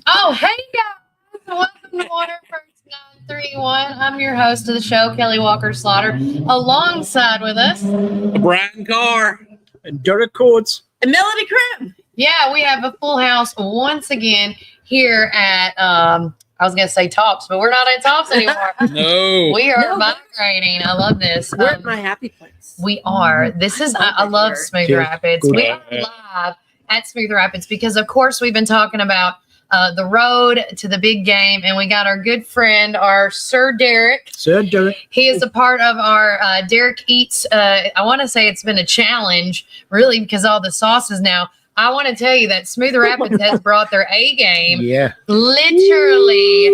Oh, hey guys! Welcome to Water First 931. I'm your host of the show, Kelly Walker Slaughter. Alongside with us, Brian Carr and Derek Cords and Melody Krim. Yeah, we have a full house once again here at I was gonna say Tops, but we're not at Tops anymore. No, we are migrating. I love this. We're at my happy place. We are. This is I love Smooth Rapids. We are live at Smooth Rapids because, of course, we've been talking about the road to the big game, and we got our good friend, our Sir Derek. He is a part of our Derek Eats. I want to say it's been a challenge, really, because all the sauces now. I want to tell you that Smooth Rapids has brought their A game. Yeah. Literally,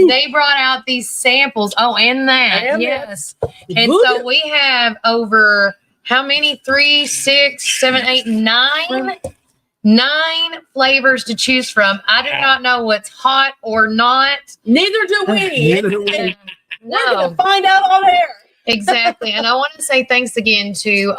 they brought out these samples. Oh, and that. Yes. And so we have over how many? 3, 6, 7, 8, 9? 9 flavors to choose from. I do not know what's hot or not. Neither do we. No. We're going to find out on air. Exactly. And I want to say thanks again to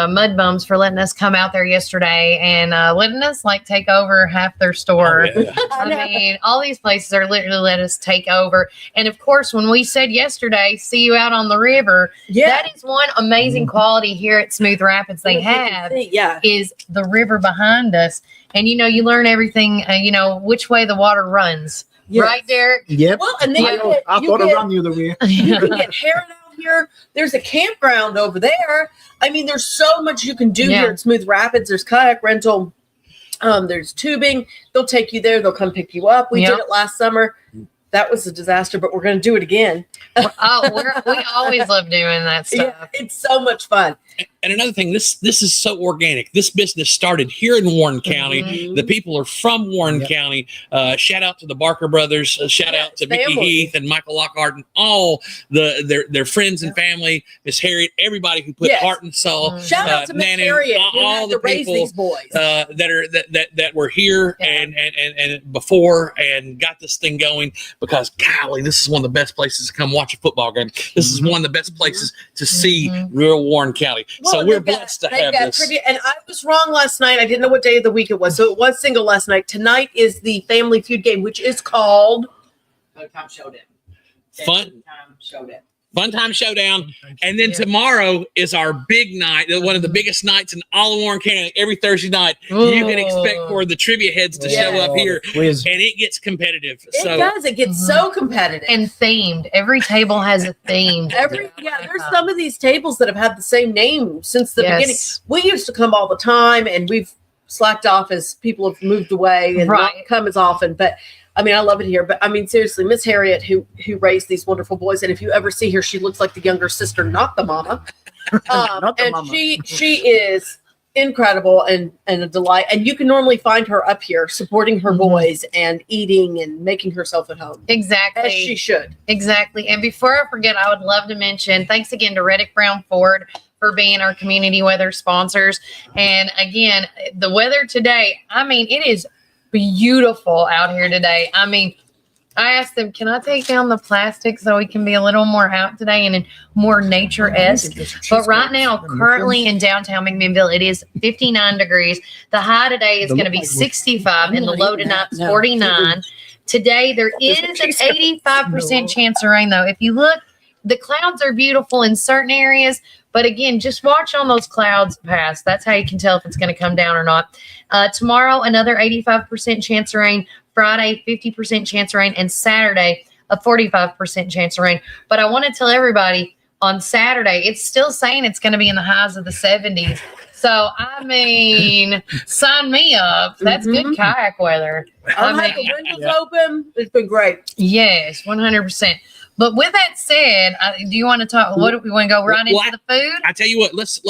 Mud Bums for letting us come out there yesterday and letting us take over half their store. Oh, yeah. I mean, all these places are literally let us take over. And of course, when we said yesterday, see you out on the river, that is one amazing quality here at Smooth Rapids they have is the river behind us. And, you learn everything, which way the water runs. Yes. Right, Derek? Yep. Well, and then I thought I'd run the other way. You can get Heron out here. There's a campground over there. I mean, there's so much you can do here at Smooth Rapids. There's kayak rental. There's tubing. They'll take you there. They'll come pick you up. We did it last summer. That was a disaster, but we're going to do it again. We always love doing that stuff. Yeah, it's so much fun. And another thing, this is so organic. This business started here in Warren County. Mm-hmm. The people are from Warren County. Shout out to the Barker brothers. Shout out to Mickey Heath and Michael Lockhart and all their friends and family. Miss Harriet, everybody who put heart and soul. Mm-hmm. Shout out to Miss Harriet, all the people these boys that were here and before and got this thing going. Because golly, this is one of the best places to come watch a football game. This is one of the best places to see real Warren County. Well, so we're blessed to have this. Trivia, and I was wrong last night. I didn't know what day of the week it was. So it was single last night. Tonight is the Family Feud game, which is called Fun Time Showdown. Fun Time Showdown. And then tomorrow is our big night, one of the biggest nights in all of Warren County. Every Thursday night, you can expect for the trivia heads to show up here. And it gets competitive. It does. It gets so competitive. And themed. Every table has a theme. There's some of these tables that have had the same name since the beginning. We used to come all the time, and we've slacked off as people have moved away and not come as often. But I mean, I love it here, but I mean, seriously, Miss Harriet, who raised these wonderful boys, and if you ever see her, she looks like the younger sister, not the mama. She is incredible and a delight. And you can normally find her up here supporting her boys and eating and making herself at home. Exactly. As she should. Exactly. And before I forget, I would love to mention, thanks again to Reddick Brown Ford for being our community weather sponsors. And again, the weather today, I mean, it is beautiful out here today. I mean, I asked them, can I take down the plastic so we can be a little more out today and more nature-esque? But right now, currently in downtown McMinnville, it is 59 degrees. The high today is going to be 65 and the low tonight is 49. Today, there is an 85% chance of rain, though. If you look, the clouds are beautiful in certain areas, but again, just watch on those clouds pass. That's how you can tell if it's going to come down or not. Tomorrow, another 85% chance of rain. Friday, 50% chance of rain. And Saturday, a 45% chance of rain. But I want to tell everybody, on Saturday, it's still saying it's going to be in the highs of the 70s. So, I mean, sign me up. That's good kayak weather. I've had the windows open. It's been great. Yes, 100%. But with that said, do you want to talk? What do we want to go right Well, into the food? I tell you what, let's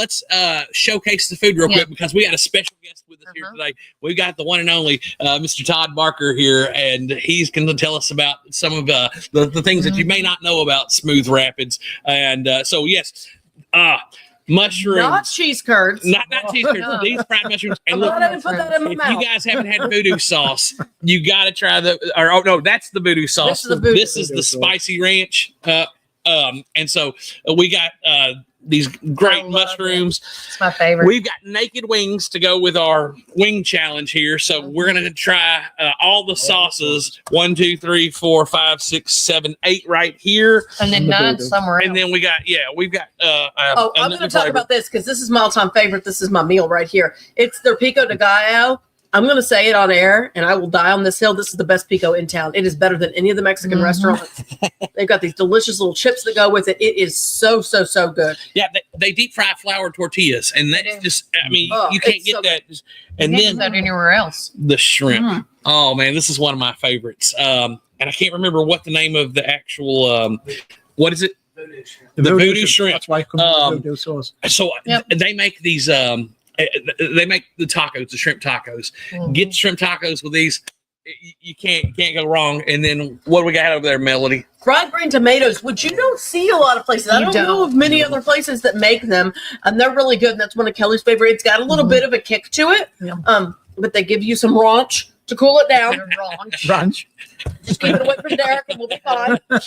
showcase the food real quick because we got a special guest with us here today. We've got the one and only Mr. Todd Barker here, and he's going to tell us about some of the things that you may not know about Smooth Rapids. And so, yes, mushrooms. Not cheese curds. Not cheese curds. No. These fried mushrooms. And I'm look, not even put that in my if mouth. you guys haven't had voodoo sauce, you got to try that's the voodoo sauce. This is the voodoo the sauce. spicy ranch. And so we got these great love mushrooms. It's my favorite. We've got naked wings to go with our wing challenge here. So we're going to try all the sauces 1, 2, 3, 4, 5, 6, 7, 8 right here. and then the none voodoo. somewhere else. And then we've got Oh, I'm going to talk about this because this is my all-time favorite. This is my meal right here. It's their pico de gallo. I'm going to say it on air, and I will die on this hill. This is the best pico in town. It is better than any of the Mexican restaurants. They've got these delicious little chips that go with it. It is so, so, so good. Yeah, they deep fry flour tortillas, and that's do. just, I mean, Oh, you can't it's get so that. And You then can't get that anywhere else. the shrimp. Mm. Oh man, this is one of my favorites. And I can't remember what the name of the actual what is it? The voodoo shrimp. That's why it comes with voodoo sauce. So Yep. they make these they make the tacos, the shrimp tacos. Mhm. Get shrimp tacos with these. You can't go wrong. And then what do we got over there, Melody? Fried green tomatoes, which you don't see a lot of places. I You don't know don't. of many other places that make them, and they're really good. And that's one of Kelly's favorite. It's got a little Mhm. bit of a kick to it, Yeah. but they give you some raunch to cool it down. They're wrong. Ranch. Just keep it away from Derek, and we'll be fine. Yeah.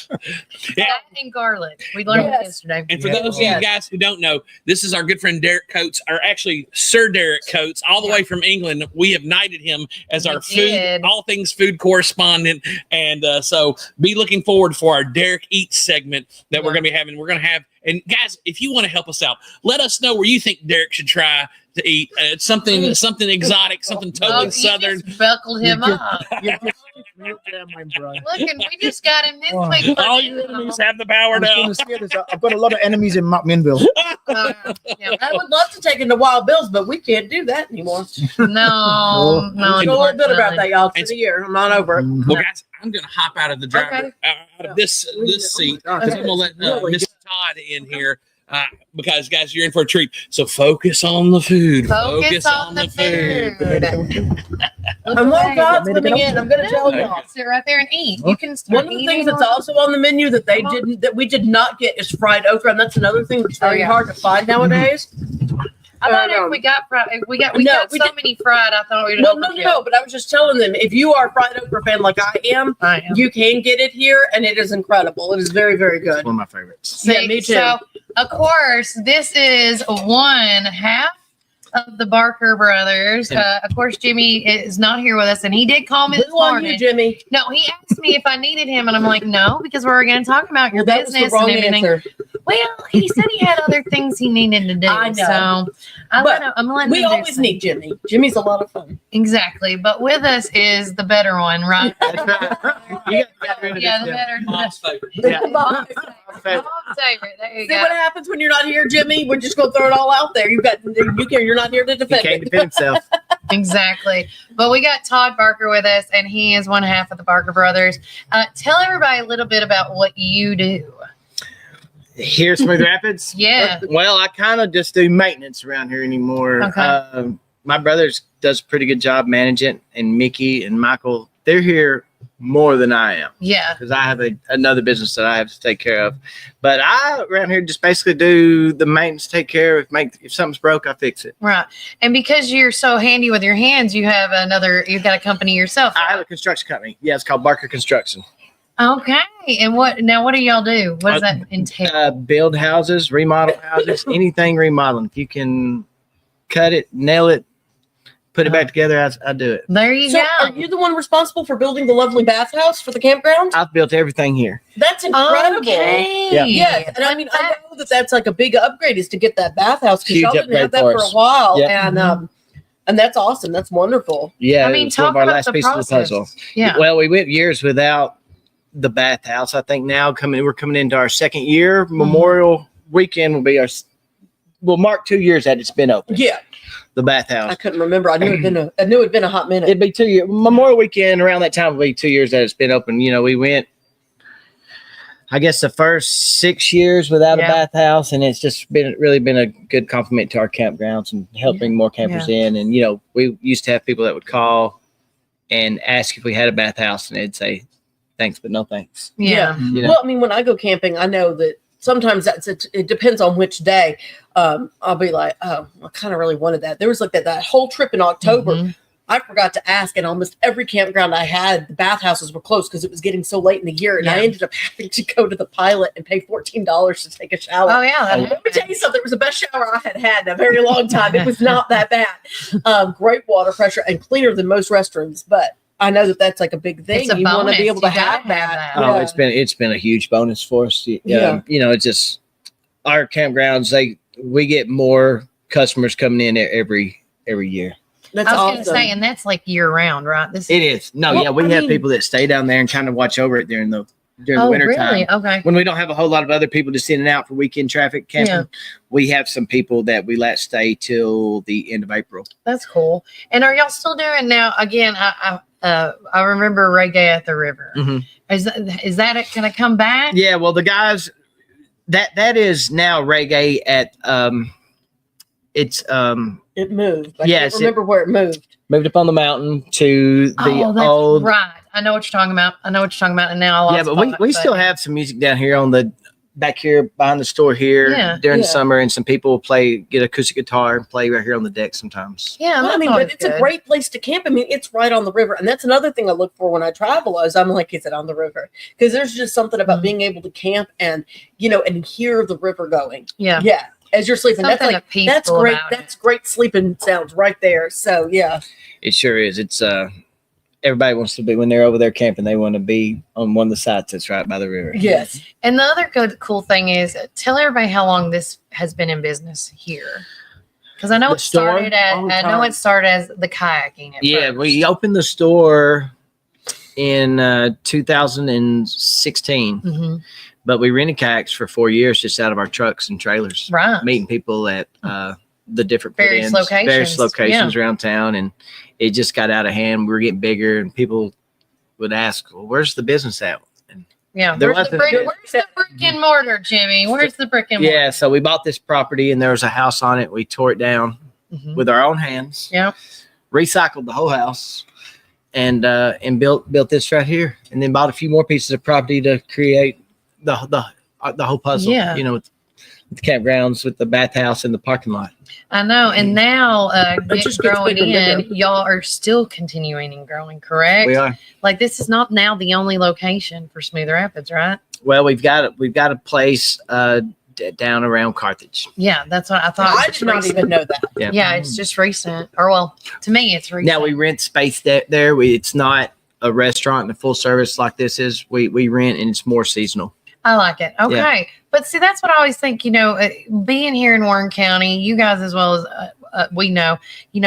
That and garlic. We learned that Yes. yesterday. And for Yeah. those of you guys who don't know, this is our good friend Derek Coates, or actually Sir Derek Coates, all the way from England. We have knighted him as We our food, did. all things food correspondent. And so be looking forward for our Derek Eats segment that we're going to be having. We're going to have, and guys, if you want to help us out, let us know where you think Derek should try to eat. Something exotic, something Oh, totally you southern. just buckled him You up. You just real damn mind, Brian. Look, and we just got him this Wow. week. for All your enemies have the power I was now. going to say this. I've got a lot of enemies in Minville. Yeah. I would love to take him to Wild Bill's, but we can't do that anymore. No, no. I know a little bit about unfortunately. that, y'all. For the year, I'm not over it. Well, guys, I'm going to hop out of the driver, Okay. out of this seat. Oh my Because God. I'm gonna let Really Mr. Todd in here because guys, you're in for a treat. So focus on the food. Focus on the food. And more God's coming in. I'm going to tell Okay. y'all. Sit right there and eat. You can start One of the things eating that's while- also on the menu that we did not get is fried okra, and that's another thing that's very Oh, yeah. hard to find nowadays. I thought No. if we got fried, we got No, so we did- many fried. I thought we'd Well, no, but I was just telling them if you are a fried okra fan like I am, I am. you can get it here, and it is incredible. It is very, very good. One of my favorites. Yeah, me too. So, of course, this is one half of the Barker brothers. Of course, Jimmy is not here with us, and he did call me this Who on you, morning. Jimmy? No, he asked me if I needed him, and I'm like, no, because we're going to talk about your That was the business wrong and everything. answer. Well, he said he had other things he needed to do. I know. So But I'm letting We him do always something. need Jimmy. Jimmy's a lot of fun. Exactly. But with us is the better one, right? You got rid of Yeah, the this, better. Mom's favorite. Yeah. Mom's favorite. favorite. There you See what go. happens when you're not here, Jimmy? We're just gonna throw it all out there. You're not here to He defend can't it. defend himself. Exactly. But we got Todd Barker with us, and he is one half of the Barker brothers. Tell everybody a little bit about what you do. Here, Smooth Rapids. Yeah. Well, I kind of just do maintenance around here anymore. Okay. My brothers does a pretty good job managing, and Mickey and Michael, they're here more than I am Yeah. because I have another business that I have to take care of. But I around here just basically do the maintenance, take care of. If something's broke, I fix it. Right. And because you're so handy with your hands, you've got a company yourself. I have a construction company. Yeah, it's called Barker Construction. Okay. And what do y'all do? What does that entail? Build houses, remodel houses, anything remodeling. If you can cut it, nail it, put it back together, I do it. There you So, go. are you the one responsible for building the lovely bathhouse for the campground? I've built everything here. That's incredible. Okay. Yeah. Yes, and I mean, I know that that's like a big upgrade is to get that bathhouse because Huge y'all didn't have upgrade that for for a us. while, Yeah. and that's awesome. That's wonderful. Yeah, I it mean, was one talk of our about last the pieces of the process. puzzle. Yeah. Well, we went years without the bathhouse. I think now we're coming into our second year. Mm-hmm. Memorial weekend will be we'll mark 2 years that it's been open. Yeah, The I bathhouse. couldn't remember. I knew it'd been a hot minute. It'd be 2 years. Memorial weekend around that time will be 2 years that it's been open. You know, we went. I guess the first 6 years without Yeah. a bathhouse, and it's just been a good compliment to our campgrounds and help bring more campers in. And you know, we used to have people that would call and ask if we had a bathhouse, and they'd say, "Thanks, but no thanks." Yeah. You know? Well, I mean, when I go camping, I know that sometimes it depends on which day. I'll be like, oh, I kind of really wanted that. There was like that whole trip in October. Mhm. I forgot to ask, and almost every campground I had, the bathhouses were closed because it was getting so late in the year, and I Yeah. ended up having to go to the Pilot and pay $14 to take a shower. Oh yeah. that Let me tell you happens. something. It was the best shower I had in a very long time. It was not that bad. Great water pressure and cleaner than most restrooms. But I know that that's like a big thing. It's a You want to bonus. be able to You gotta have have that. that. Oh, Yeah. it's been a huge bonus for us. Yeah. You know, it's just our campgrounds. We get more customers coming in every year. That's I was awesome. going to say, and that's like year round, right? This It is. No, Well, yeah, we I have mean- people that stay down there and kind of watch over it during the oh, winter really? time. Okay. When we don't have a whole lot of other people just in and out for weekend traffic camping, Yeah. we have some people that we let stay till the end of April. That's cool. And are y'all still doing now? Again, I remember Reggae at the River. Mhm. Is that going to come back? Yeah, well, the guys that is now reggae at it's It moved. I Yes, can't remember where it moved. moved up on the mountain to the Oh, that's old. right. I know what you're talking about. And now I lost Yeah, but we still have some music down here on the back here behind the store here Yeah. during the Yeah. summer, and some people get acoustic guitar and play right here on the deck sometimes. Yeah, Well, I that's mean, always but it's a good. great place to camp. I mean, it's right on the river, and that's another thing I look for when I travel. Is I'm like, is it on the river? Because there's just something about Mhm. being able to camp and and hear the river going. Yeah. Yeah, as you're sleeping, Something that's like peaceful that's great. about it. That's great sleeping sounds right there. So yeah, It sure is. It's everybody wants to be when they're over there camping. They want to be on one of the sites that's right by the river. yes. And the other cool thing is tell everybody how long this has been in business here. Because I know The it started store? Long I know time. it started as the kayaking. At Yeah, first. we opened the store in 2016, Mhm. but we rented kayaks for 4 years just out of our trucks and trailers, Right. meeting people at the different Various put-ins, various locations, locations around town, and it just got out of hand. We were getting bigger, and people would ask, "Well, where's the business at?" And Yeah. There Where's the, wasn't- where's the brick and mortar, Jimmy? Where's the brick and mortar? yeah, so we bought this property, and there was a house on it. We tore it down Mhm. with our own hands. Yeah. Recycled the whole house, and built this right here, and then bought a few more pieces of property to create the whole puzzle. Yeah. You know, with the campgrounds, with the bathhouse, and the parking lot. I know. And now It just gets growing bigger and in, bigger. y'all are still continuing and growing, correct? We are. Like this is not now the only location for Smooth Rapids, right? Well, we've got a place down around Carthage. Yeah, that's what I thought. I did not even know that. Yeah, it's just recent. Or well, to me, it's recent. Now we rent space there. It's not a restaurant and a full service like this is. We rent, and it's more seasonal. I like it. Okay. But see, that's what I always think, being here in Warren County, you guys, as well as we know,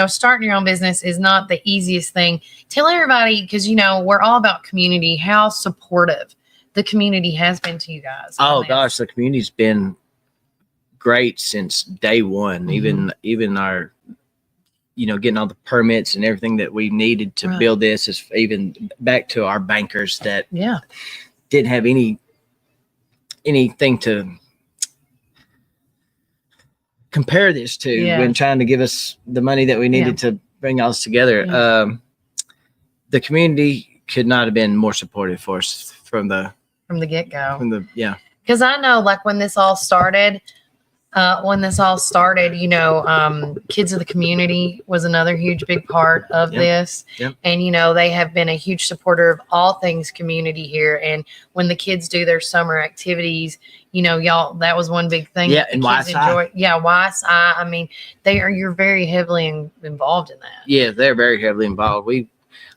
starting your own business is not the easiest thing. Tell everybody, because, we're all about community, how supportive the community has been to you guys. on Oh this. gosh, the community's been great since day one. Mhm. Even our, getting all the permits and everything that we needed to Right. build this is even back to our bankers that Yeah. didn't have anything to compare this to Yeah. when trying to give us the money that we needed to bring all this together. Yeah. The community could not have been more supportive for us from the Get go. yeah. Because I know, like, when this all started, Kids of the Community was another huge, big part of Yep. this. Yep. And, they have been a huge supporter of all things community here. And when the kids do their summer activities, y'all, that was one big thing. Yeah, that and the kids YSI. enjoy. Yeah, YSI. I mean, you're very heavily involved in that. Yeah, they're very heavily involved. We,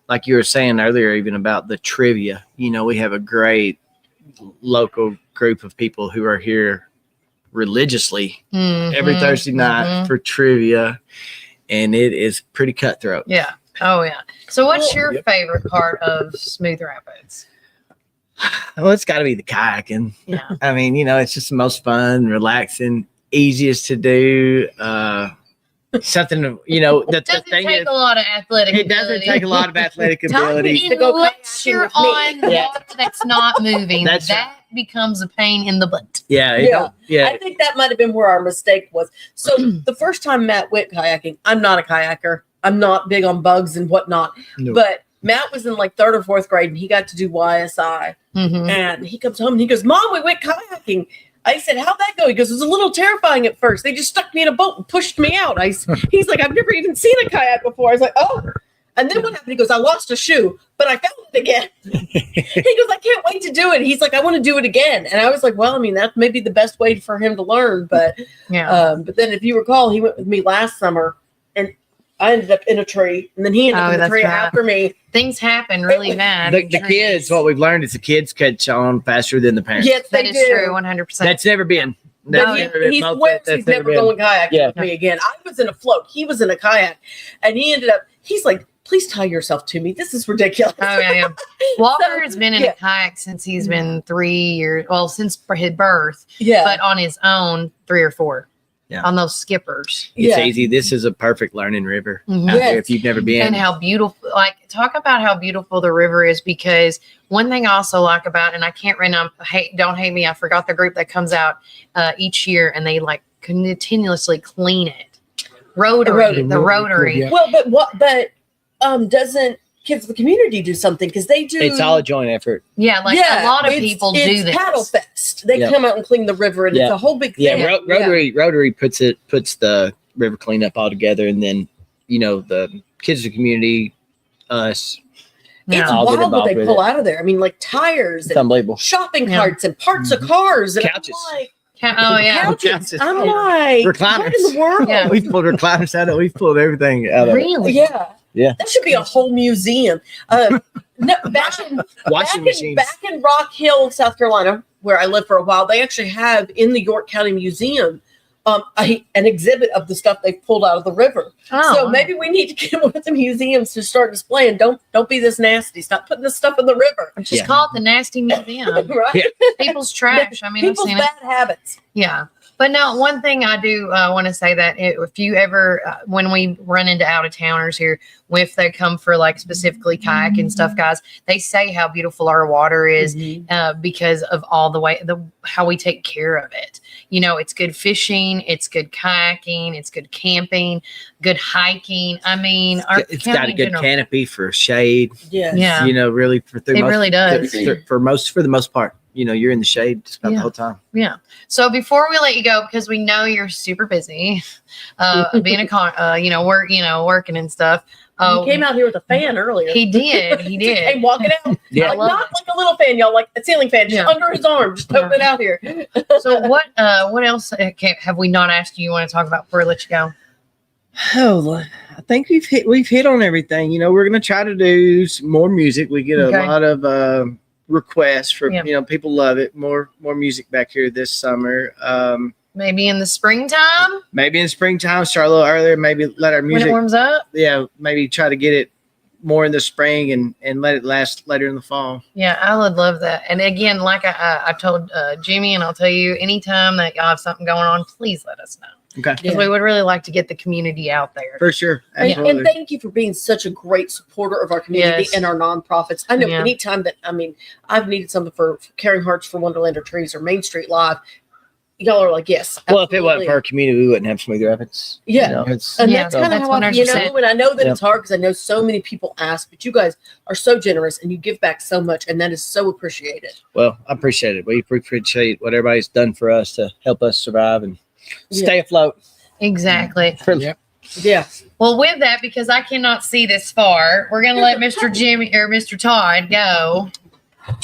like you were saying earlier, even about the trivia, we have a great local group of people who are here religiously every Mhm, Thursday night mhm. for trivia, and it is pretty cutthroat. Yeah. Oh, yeah. So what's Well, your favorite part of Smooth Rapids? Well, it's got to be the kayaking. Yeah. I mean, it's just the most fun, relaxing, easiest to do. Something, the Doesn't thing take is, a lot of athletic it doesn't ability. take a lot of athletic ability. To go Unless kayaking you're with me. on Yeah. water that's not moving. That's that becomes a pain in the butt. Yeah. I think that might have been where our mistake was. So the first time Matt went kayaking, I'm not a kayaker. I'm not big on bugs and whatnot. No. But Matt was in like 3rd or 4th grade and he got to do YSI. Mhm. And he comes home and he goes, Mom, we went kayaking. I said, how'd that go? He goes, it was a little terrifying at first. They just stuck me in a boat and pushed me out. He's like, I've never even seen a kayak before. I was like, oh. And then what happened? He goes, I lost a shoe, but I found it again. He goes, I can't wait to do it. He's like, I want to do it again. And I was like, well, I mean, that may be the best way for him to learn. But but then if you recall, he went with me last summer and I ended up in a tree. And then he ended up in a that's tree right. after me. Things happen really bad. the kids, what we've learned is the kids catch on faster than the parents. Yes, That they is do. true, 100%. That's never been. But That's he- never been. he Most- swears that's he's never been. going kayaking Yeah. with me again. I was in a float. He was in a kayak. And he ended up, he's like, please tie yourself to me. This is ridiculous. Oh yeah. Walker So, has been in yeah. a kayak since he's been 3 years. Well, since his birth, Yeah. but on his own 3 or 4. Yeah. On those skippers. It's Yeah. easy. This is a perfect learning river Mhm. out Yes. there if you've never been. And how beautiful, like, talk about how beautiful the river is, because one thing I also like about, and I can't remember, don't hate me, I forgot the group that comes out each year and they like continuously clean it. Rotary, the Rotary. Yeah. Well, doesn't Kids of the Community do something? Because they do. It's all a joint effort. Yeah, like a lot of people do it's this. Paddle Fest. They Yep. come out and clean the river, and it's Yeah. a whole big Yeah, thing. Rotary puts the river cleanup all together, and then the kids of the community, us. It's Yeah. I'll get wild what involved they with pull it. out of there. I mean, like tires It's and unbelievable. shopping Yeah. carts and parts of cars and Couches. I'm like, Oh yeah. couches. Couches. I'm like, Recliners. what in the world? Yeah. We've pulled recliners out of it. We've pulled everything out of it. Really? Yeah. Yeah. That should be a whole museum. No, Washing machines. back in Rock Hill, South Carolina, where I lived for a while, they actually have in the York County Museum an exhibit of the stuff they've pulled out of the river. Oh, So maybe we need to get one of the museums to start displaying. Don't be this nasty. Stop putting this stuff in the river. just Yeah. call it the Nasty Museum. Right? Yeah. People's trash. I mean, People's I've seen it. bad habits. Yeah. But now, one thing I do want to say that if you ever, when we run into out of towners here, if they come for like specifically kayak and stuff, guys, they say how beautiful our water is because of all the way, how we take care of it. You know, it's good fishing, it's good kayaking, it's good camping, good hiking. I mean, our It's got a county good general- canopy for shade. Yes. Yeah. Really It really does. for the most part. You're in the shade just about Yeah. the whole time. Yeah. So before we let you go, because we know you're super busy, being a working and stuff. He came out here with a fan earlier. He did. He He came did. walking out. Yeah. Like, not like a little fan, y'all, like a ceiling fan, just Yeah. under his arm, just poking it out here. So what else have we not asked you want to talk about before we let you go? Oh, I think we've hit on everything. We're gonna try to do some more music. We get Okay. a lot of requests for Yeah. people love it. More music back here this summer. Maybe in the springtime Maybe in springtime, start a little earlier. Maybe let our when music. it warms up. Maybe try to get it more in the spring and let it last later in the fall. Yeah, I would love that. And again, like I told Jimmy, and I'll tell you, anytime that y'all have something going on, please let us know. Okay, Because we would really like to get the community out there. for sure. And, Absolutely. and thank you for being such a great supporter of our community Yes. and our nonprofits. I know Yeah. anytime that, I've needed something for Caring Hearts for Wonderland or Trees or Main Street Live, y'all are like, yes. Well, if it wasn't absolutely. for our community, we wouldn't have Smooth Rapids. Yeah. It's And Yeah, that's kind of that's how I, 100%. and I know that Yep. it's hard because I know so many people ask, but you guys are so generous and you give back so much, and that is so appreciated. well, I appreciate it. We appreciate what everybody's done for us to help us survive and stay afloat. Exactly. Yep. Yeah. Well, with that, because I cannot see this far, we're going to let Mr. Jimmy or Mr. Todd go,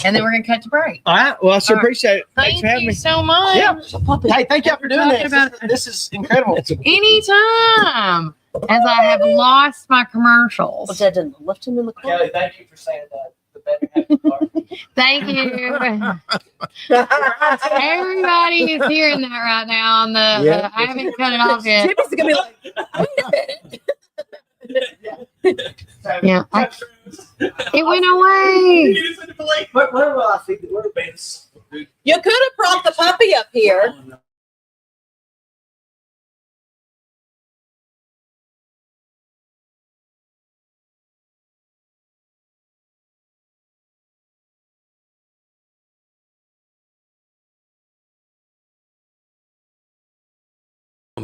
and then we're going to cut to break. All right. Well, I sure All right. appreciate it. Thanks Thank for having you me. so much. Yeah. Hey, thank y'all for doing Talking this. about- This is incredible. Anytime, as I have lost my But commercials. that didn't lift him in the car. Kelly, thank you for saying that. The better half of the car. Thank you. Everybody is hearing that right now on the. Yeah. I haven't cut it off yet. Jimmy's gonna be like, wait a minute. Yeah, it went away. Where will I see the You could have brought the puppy up here.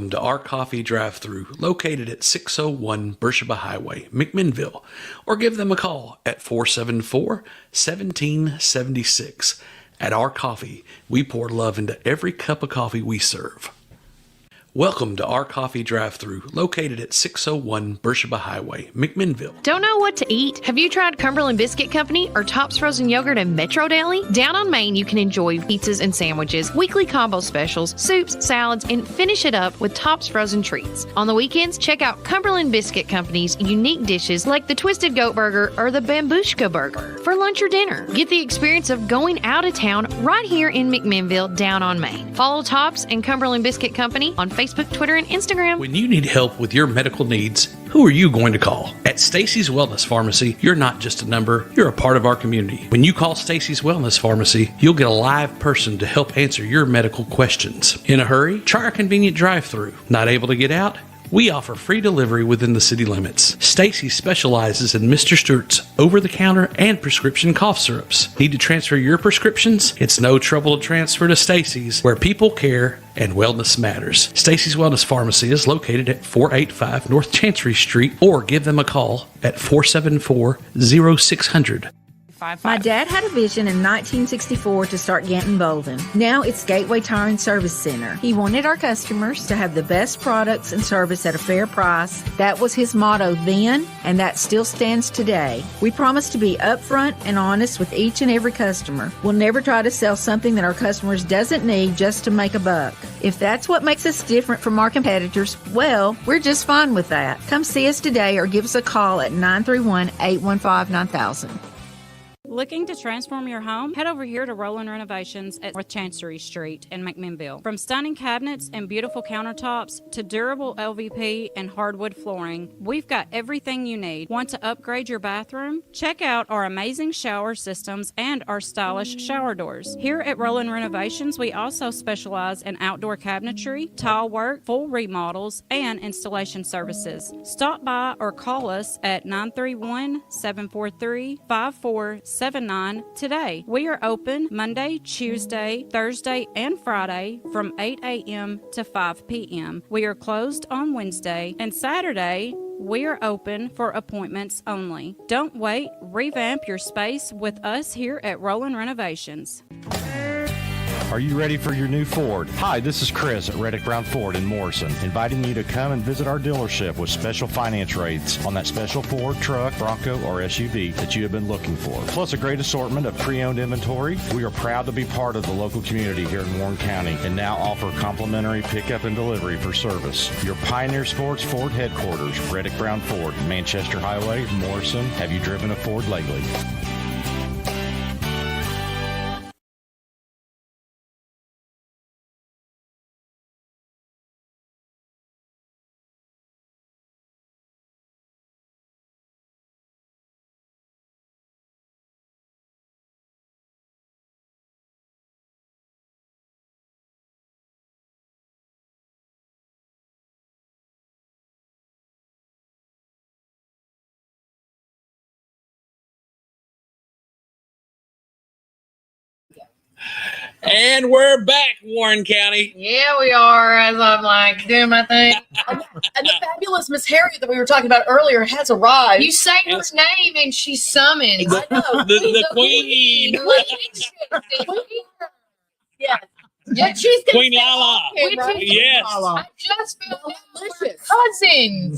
Welcome to Our Coffee Drive-Thru, located at 601 Beersheba Highway, McMinnville, or give them a call at 474-1776. At Our Coffee, we pour love into every cup of coffee we serve. Welcome to Our Coffee Drive-Thru, located at 601 Beersheba Highway, McMinnville. Don't know what to eat? Have you tried Cumberland Biscuit Company or Tops Frozen Yogurt and Metro Deli? Down on Main, you can enjoy pizzas and sandwiches, weekly combo specials, soups, salads, and finish it up with Tops Frozen Treats. On the weekends, check out Cumberland Biscuit Company's unique dishes like the Twisted Goat Burger or the Bambushka Burger. For lunch or dinner, get the experience of going out of town right here in McMinnville, down on Main. Follow Tops and Cumberland Biscuit Company on Facebook, Twitter, and Instagram. When you need help with your medical needs, who are you going to call? At Stacy's Wellness Pharmacy, you're not just a number, you're a part of our community. When you call Stacy's Wellness Pharmacy, you'll get a live person to help answer your medical questions. In a hurry? Try our convenient drive-thru. Not able to get out? We offer free delivery within the city limits. Stacy specializes in Mr. Stewart's over-the-counter and prescription cough syrups. Need to transfer your prescriptions? It's no trouble to transfer to Stacy's, where people care and wellness matters. Stacy's Wellness Pharmacy is located at 485 North Chancery Street, or give them a call at 474-0600. My dad had a vision in 1964 to start Ganton Bolden. Now it's Gateway Tire and Service Center. He wanted our customers to have the best products and service at a fair price. That was his motto then, and that still stands today. We promise to be upfront and honest with each and every customer. We'll never try to sell something that our customers doesn't need just to make a buck. If that's what makes us different from our competitors, well, we're just fine with that. Come see us today or give us a call at 931-815-9000. Looking to transform your home? Head over here to Roland Renovations at North Chancery Street in McMinnville. From stunning cabinets and beautiful countertops to durable LVP and hardwood flooring, we've got everything you need. Want to upgrade your bathroom? Check out our amazing shower systems and our stylish shower doors. Here at Roland Renovations, we also specialize in outdoor cabinetry, tile work, full remodels, and installation services. Stop by or call us at 931-743-5479 today. We are open Monday, Tuesday, Thursday, and Friday from 8 a.m. to 5 p.m. We are closed on Wednesday and Saturday. We are open for appointments only. Don't wait. Revamp your space with us here at Roland Renovations. Are you ready for your new Ford? Hi, this is Chris at Reddick Brown Ford in Morrison, inviting you to come and visit our dealership with special finance rates on that special Ford truck, Bronco, or SUV that you have been looking for. Plus a great assortment of pre-owned inventory. We are proud to be part of the local community here in Warren County and now offer complimentary pickup and delivery for service. Your Pioneer Sports Ford headquarters, Reddick Brown Ford, Manchester Highway, Morrison. Have you driven a Ford lately? And we're back, Warren County. Yeah, we are, as I'm like doing my thing. And the fabulous Miss Harriet that we were talking about earlier has arrived. You say her name and she's summoned. I know. The queen. Yes. Yeah, she's gonna Queen stay Lala. off camera. Yes. I just feel Delicious. cousins.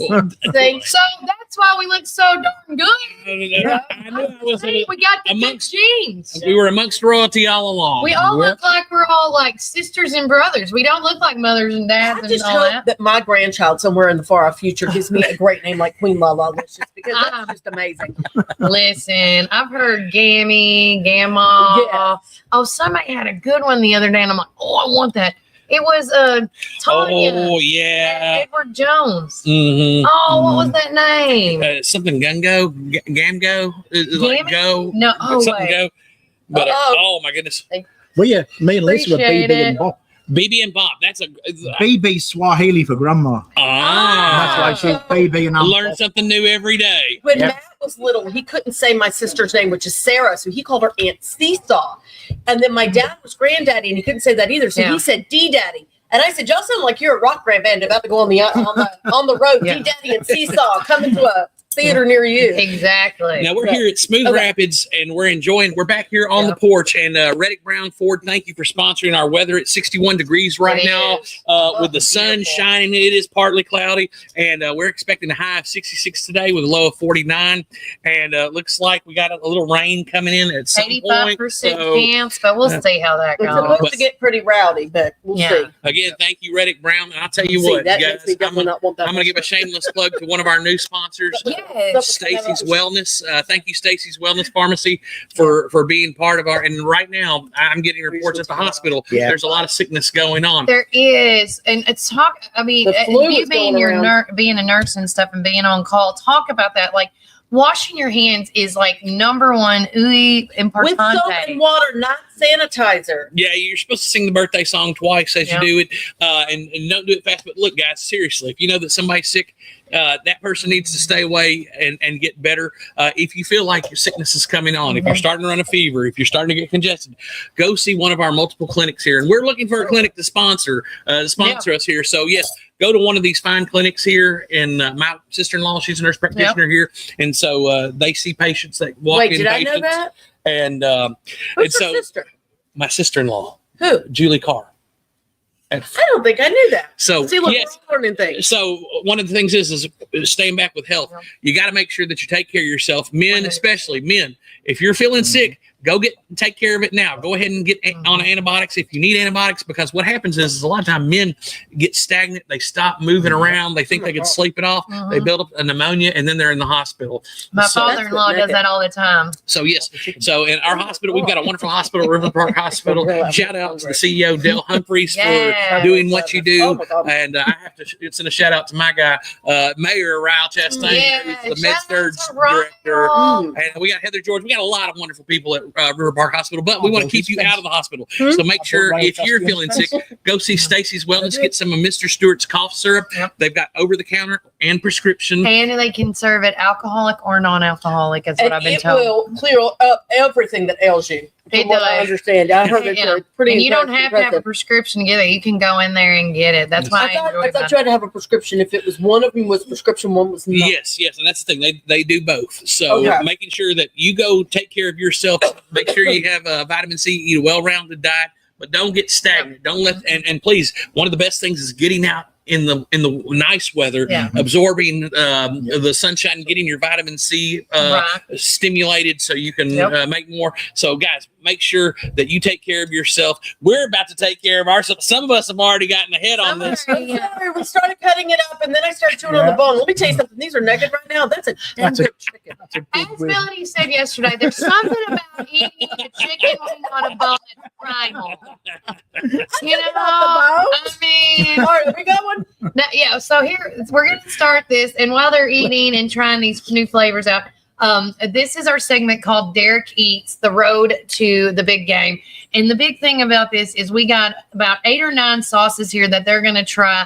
So that's why we look so darn good. I knew I was See, we got the good amongst- genes. we were amongst royalty all along. We all look like we're all like sisters and brothers. We don't look like mothers and dads I and just all hope that. that my grandchild somewhere in the far off future gives me a great name like Queen Lala Licious, because that's just amazing. Listen, I've heard Gammy, Gamma. Yeah. Oh, somebody had a good one the other day, and I'm like, oh, I want that. It was Tanya. Oh, yeah. Edward Jones. Mm-hmm. Oh, what was that name? Something Gungo? Gamgo? Like Gammy? go? No, oh, Something wait. go. But, Uh-oh. oh, my goodness. Well, yeah, me and Lisa were Appreciate BB and it. Bob. BB and Bob. That's a. BB Swahili for grandma. And that's why she's BB and I'm Learn something new every day. When Yep. Matt was little, he couldn't say my sister's name, which is Sarah, so he called her Aunt Seesaw. And then my dad was granddaddy, and he couldn't say that either, so Yeah. he said D-Daddy. And I said, y'all sound like you're a rock band about to go on the road, Yeah. D-Daddy and Seesaw, coming to a theater near you. Exactly. Now we're here at Smooth Rapids, and we're back here on the porch. And Reddick Brown Ford, thank you for sponsoring our weather. It's 61 degrees right now with the sun shining. It is partly cloudy, and we're expecting a high of 66 today with a low of 49. And looks like we got a little rain coming in at some 85% point. So, chance, but we'll see how that It's goes. supposed to get pretty rowdy, but we'll see. again, thank you, Reddick Brown. And I'll tell you See, what, that you makes me guys, definitely not want that. I'm going to give a shameless plug to one of our new sponsors. Yes. Stacy's Wellness. Thank you, Stacy's Wellness Pharmacy, for being part of our. And right now, I'm getting reports at the hospital. Yeah. There's a lot of sickness going on. There is, and it's talk. I mean, The flu you is being going your around. being a nurse and stuff, and being on call. Talk about that. Like washing your hands is like number one. With Importante. soap and water, not sanitizer. Yeah, you're supposed to sing the birthday song twice as Yeah. you do it, and don't do it fast. But look, guys, seriously, if you know that somebody's sick, that person needs to stay away and get better. If you feel like your sickness is coming on, if you're starting to run a fever, if you're starting to get congested, go see one of our multiple clinics here. And we're looking for a clinic to sponsor us here. So yes, go to one of these fine clinics here. And my sister-in-law, she's a nurse practitioner here, and so they see patients that walk Wait, in. did I patients, know that? And Who's so her sister? my sister-in-law, Who? Julie Carr. I don't think I knew that. So See, look, yes, we're learning things. so one of the things is staying back with health. You got to make sure that you take care of yourself, men especially. Men, if you're feeling sick, go take care of it now. Go ahead and get on antibiotics if you need antibiotics, because what happens is a lot of time men get stagnant. They stop moving around. They think they can sleep it off. They build up a pneumonia, and then they're in the hospital. My So- father-in-law does that all the time. So yes, so in our hospital, we've got a wonderful hospital, River Park Hospital. Shout out to the CEO, Dale Humphreys, Yeah. for doing what you Oh do. my God. And I have to send a shout out to my guy, Mayor Ryle Chastain, Yeah, who's the shout Med Surg out to Ryle. director. And we got Heather George. We got a lot of wonderful people at River Park Hospital, but we want to keep you out of the hospital. So make sure if you're feeling sick, go see Stacy's Wellness. Get some of Mr. Stewart's cough syrup. Yep. They've got over the counter and prescription. And they can serve it alcoholic or non-alcoholic, is what And I've been it told. will clear up everything that ails you. It From what I does. understand. I heard Yeah. it's pretty And you don't have to have a impressive. prescription to get it. You can go in there and get it. That's why I enjoy I thought that. you had to have a prescription. If it was one of them was prescription, one was not. Yes, and that's the thing. They do both. So Okay. making sure that you go take care of yourself. Make sure you have vitamin C, eat a well-rounded diet, but don't get stagnant. Don't let and please, one of the best things is getting out in the nice weather, Yeah. absorbing the sunshine, getting your vitamin C Right. stimulated so you can Yep. make more. So guys, make sure that you take care of yourself. We're about to take care of ourselves. Some of us have already gotten ahead on this. I'm sorry, we started cutting it up, and then I started chewing on the bone. Let me tell you something. These are naked right now. That's a That's a- chicken. That's a As good way. Melanie said yesterday, there's something about eating a chicken wing on a bone that's primal. You know, I mean, All right, are we going? yeah. So here we're going to start this, and while they're eating and trying these new flavors out, this is our segment called Derek Eats: The Road to the Big Game. And the big thing about this is we got about 8 or 9 sauces here that they're going to try.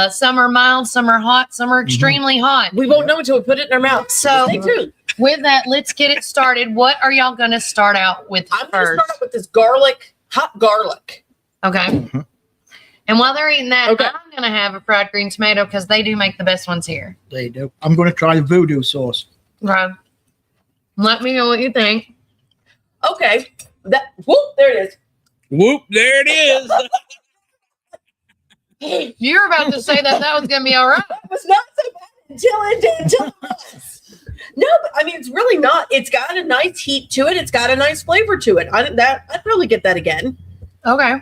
Some are mild, some are hot, some are extremely hot. We won't know until we put it in our mouth. So Stay tuned. with that, let's get it started. What are y'all going to start out with I'm going to first? start out with this hot garlic. Okay. And while they're eating that, Okay. I'm going to have a fried green tomato because they do make the best ones here. They do. I'm going to try the voodoo sauce. Right. Let me know what you think. Okay. There it is. Whoop, there it is. You were about to say that was going to be all right. It was not so bad until it did to us. No, but I mean, it's really not. It's got a nice heat to it. It's got a nice flavor to it. I'd probably get that again. Okay.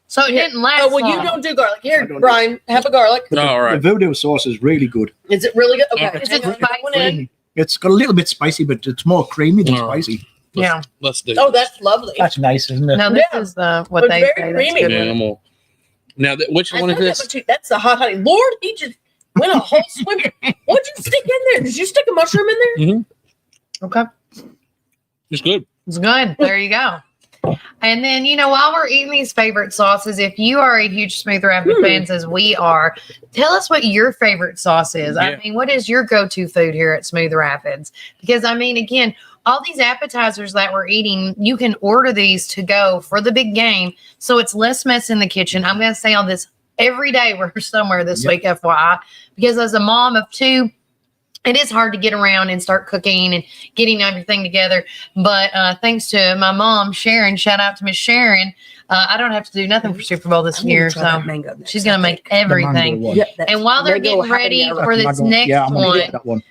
So it didn't last Oh, well, you long. don't do garlic. Here, I don't do- Brian, have a garlic. All The right. voodoo sauce is really good. Is it really good? Okay. Okay. Is it hang on. spicy? One in. It's got a little bit spicy, but it's more creamy than All right. spicy. Yeah. Let's do. Oh, that's lovely. That's nice, isn't it? No, this Yeah. is what It's they very say. That's creamy. good Yeah, with it. I'm gonna, now, which I one is thought that this? was too- That's the hot honey. Lord, he just went a whole swim. What'd you stick in there? Did you stick a mushroom in there? Okay. It's good. It's good. There you go. And then, while we're eating these favorite sauces, if you are a huge Smooth Rapid fans as we are, tell us what your favorite sauce is. Yeah. I mean, what is your go-to food here at Smooth Rapids? Because, I mean, again, all these appetizers that we're eating, you can order these to go for the big game. So it's less mess in the kitchen. I'm going to say all this every day we're somewhere this week, FYI, because as a mom of two, it is hard to get around and start cooking and getting everything together. But thanks to my mom, Sharon, shout out to Miss Sharon. I don't have to do nothing for Super Bowl this year. So she's going to make everything. And while they're getting ready for this next one,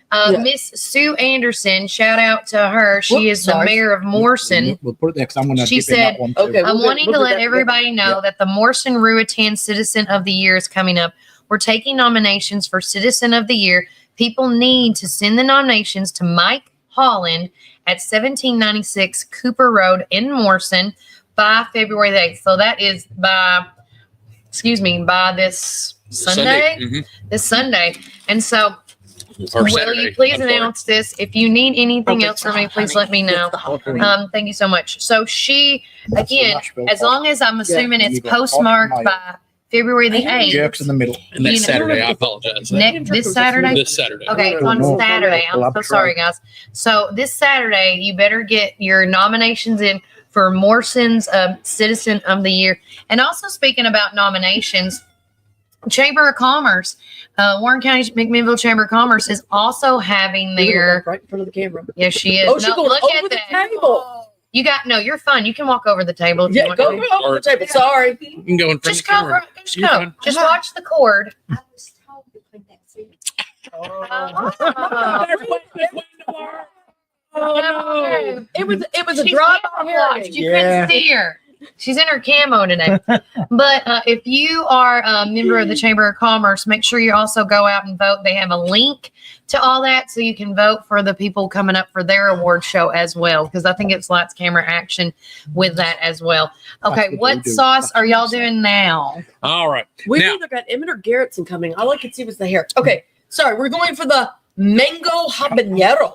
Miss Sue Anderson, shout out to her. She is the mayor of Morrison. We'll put it there because I'm going to She said, Okay, I'm wanting to let everybody know that the Morrison Ruatan Citizen of the Year is coming up. We're taking nominations for Citizen of the Year. People need to send the nominations to Mike Holland at 1796 Cooper Road in Morrison by February the 8th. So that is by this Sunday. This Sunday. And so will you please announce this? If you need anything else from me, please let me know. Thank you so much. So she, again, as long as I'm assuming it's postmarked by February the 8th. Jerks in the middle. And that's Saturday. I apologize. This Saturday? This Saturday. Okay, it's on Saturday. I'm so sorry, guys. So this Saturday, you better get your nominations in for Morrison's Citizen of the Year. And also speaking about nominations, Chamber of Commerce, Warren County McMinnville Chamber of Commerce is also having their right in front of the camera. Yes, she is. Oh, she's going look over at the that. table. You're fine. You can walk over the table if you Yeah, want go to. over the table. Sorry. You can go in front Just of the camera. go. Just go. Just watch the cord. Oh, it was a She's drop camouflaged. You Yeah. couldn't see her. She's in her camo today. But if you are a member of the Chamber of Commerce, make sure you also go out and vote. They have a link to all that so you can vote for the people coming up for their award show as well. Because I think it's lights, camera, action with that as well. Okay, what sauce are y'all doing now? All right. We've Now- either got Emmett or Garrettson coming. All I could see was the hair. Okay, sorry. We're going for the mango habanero.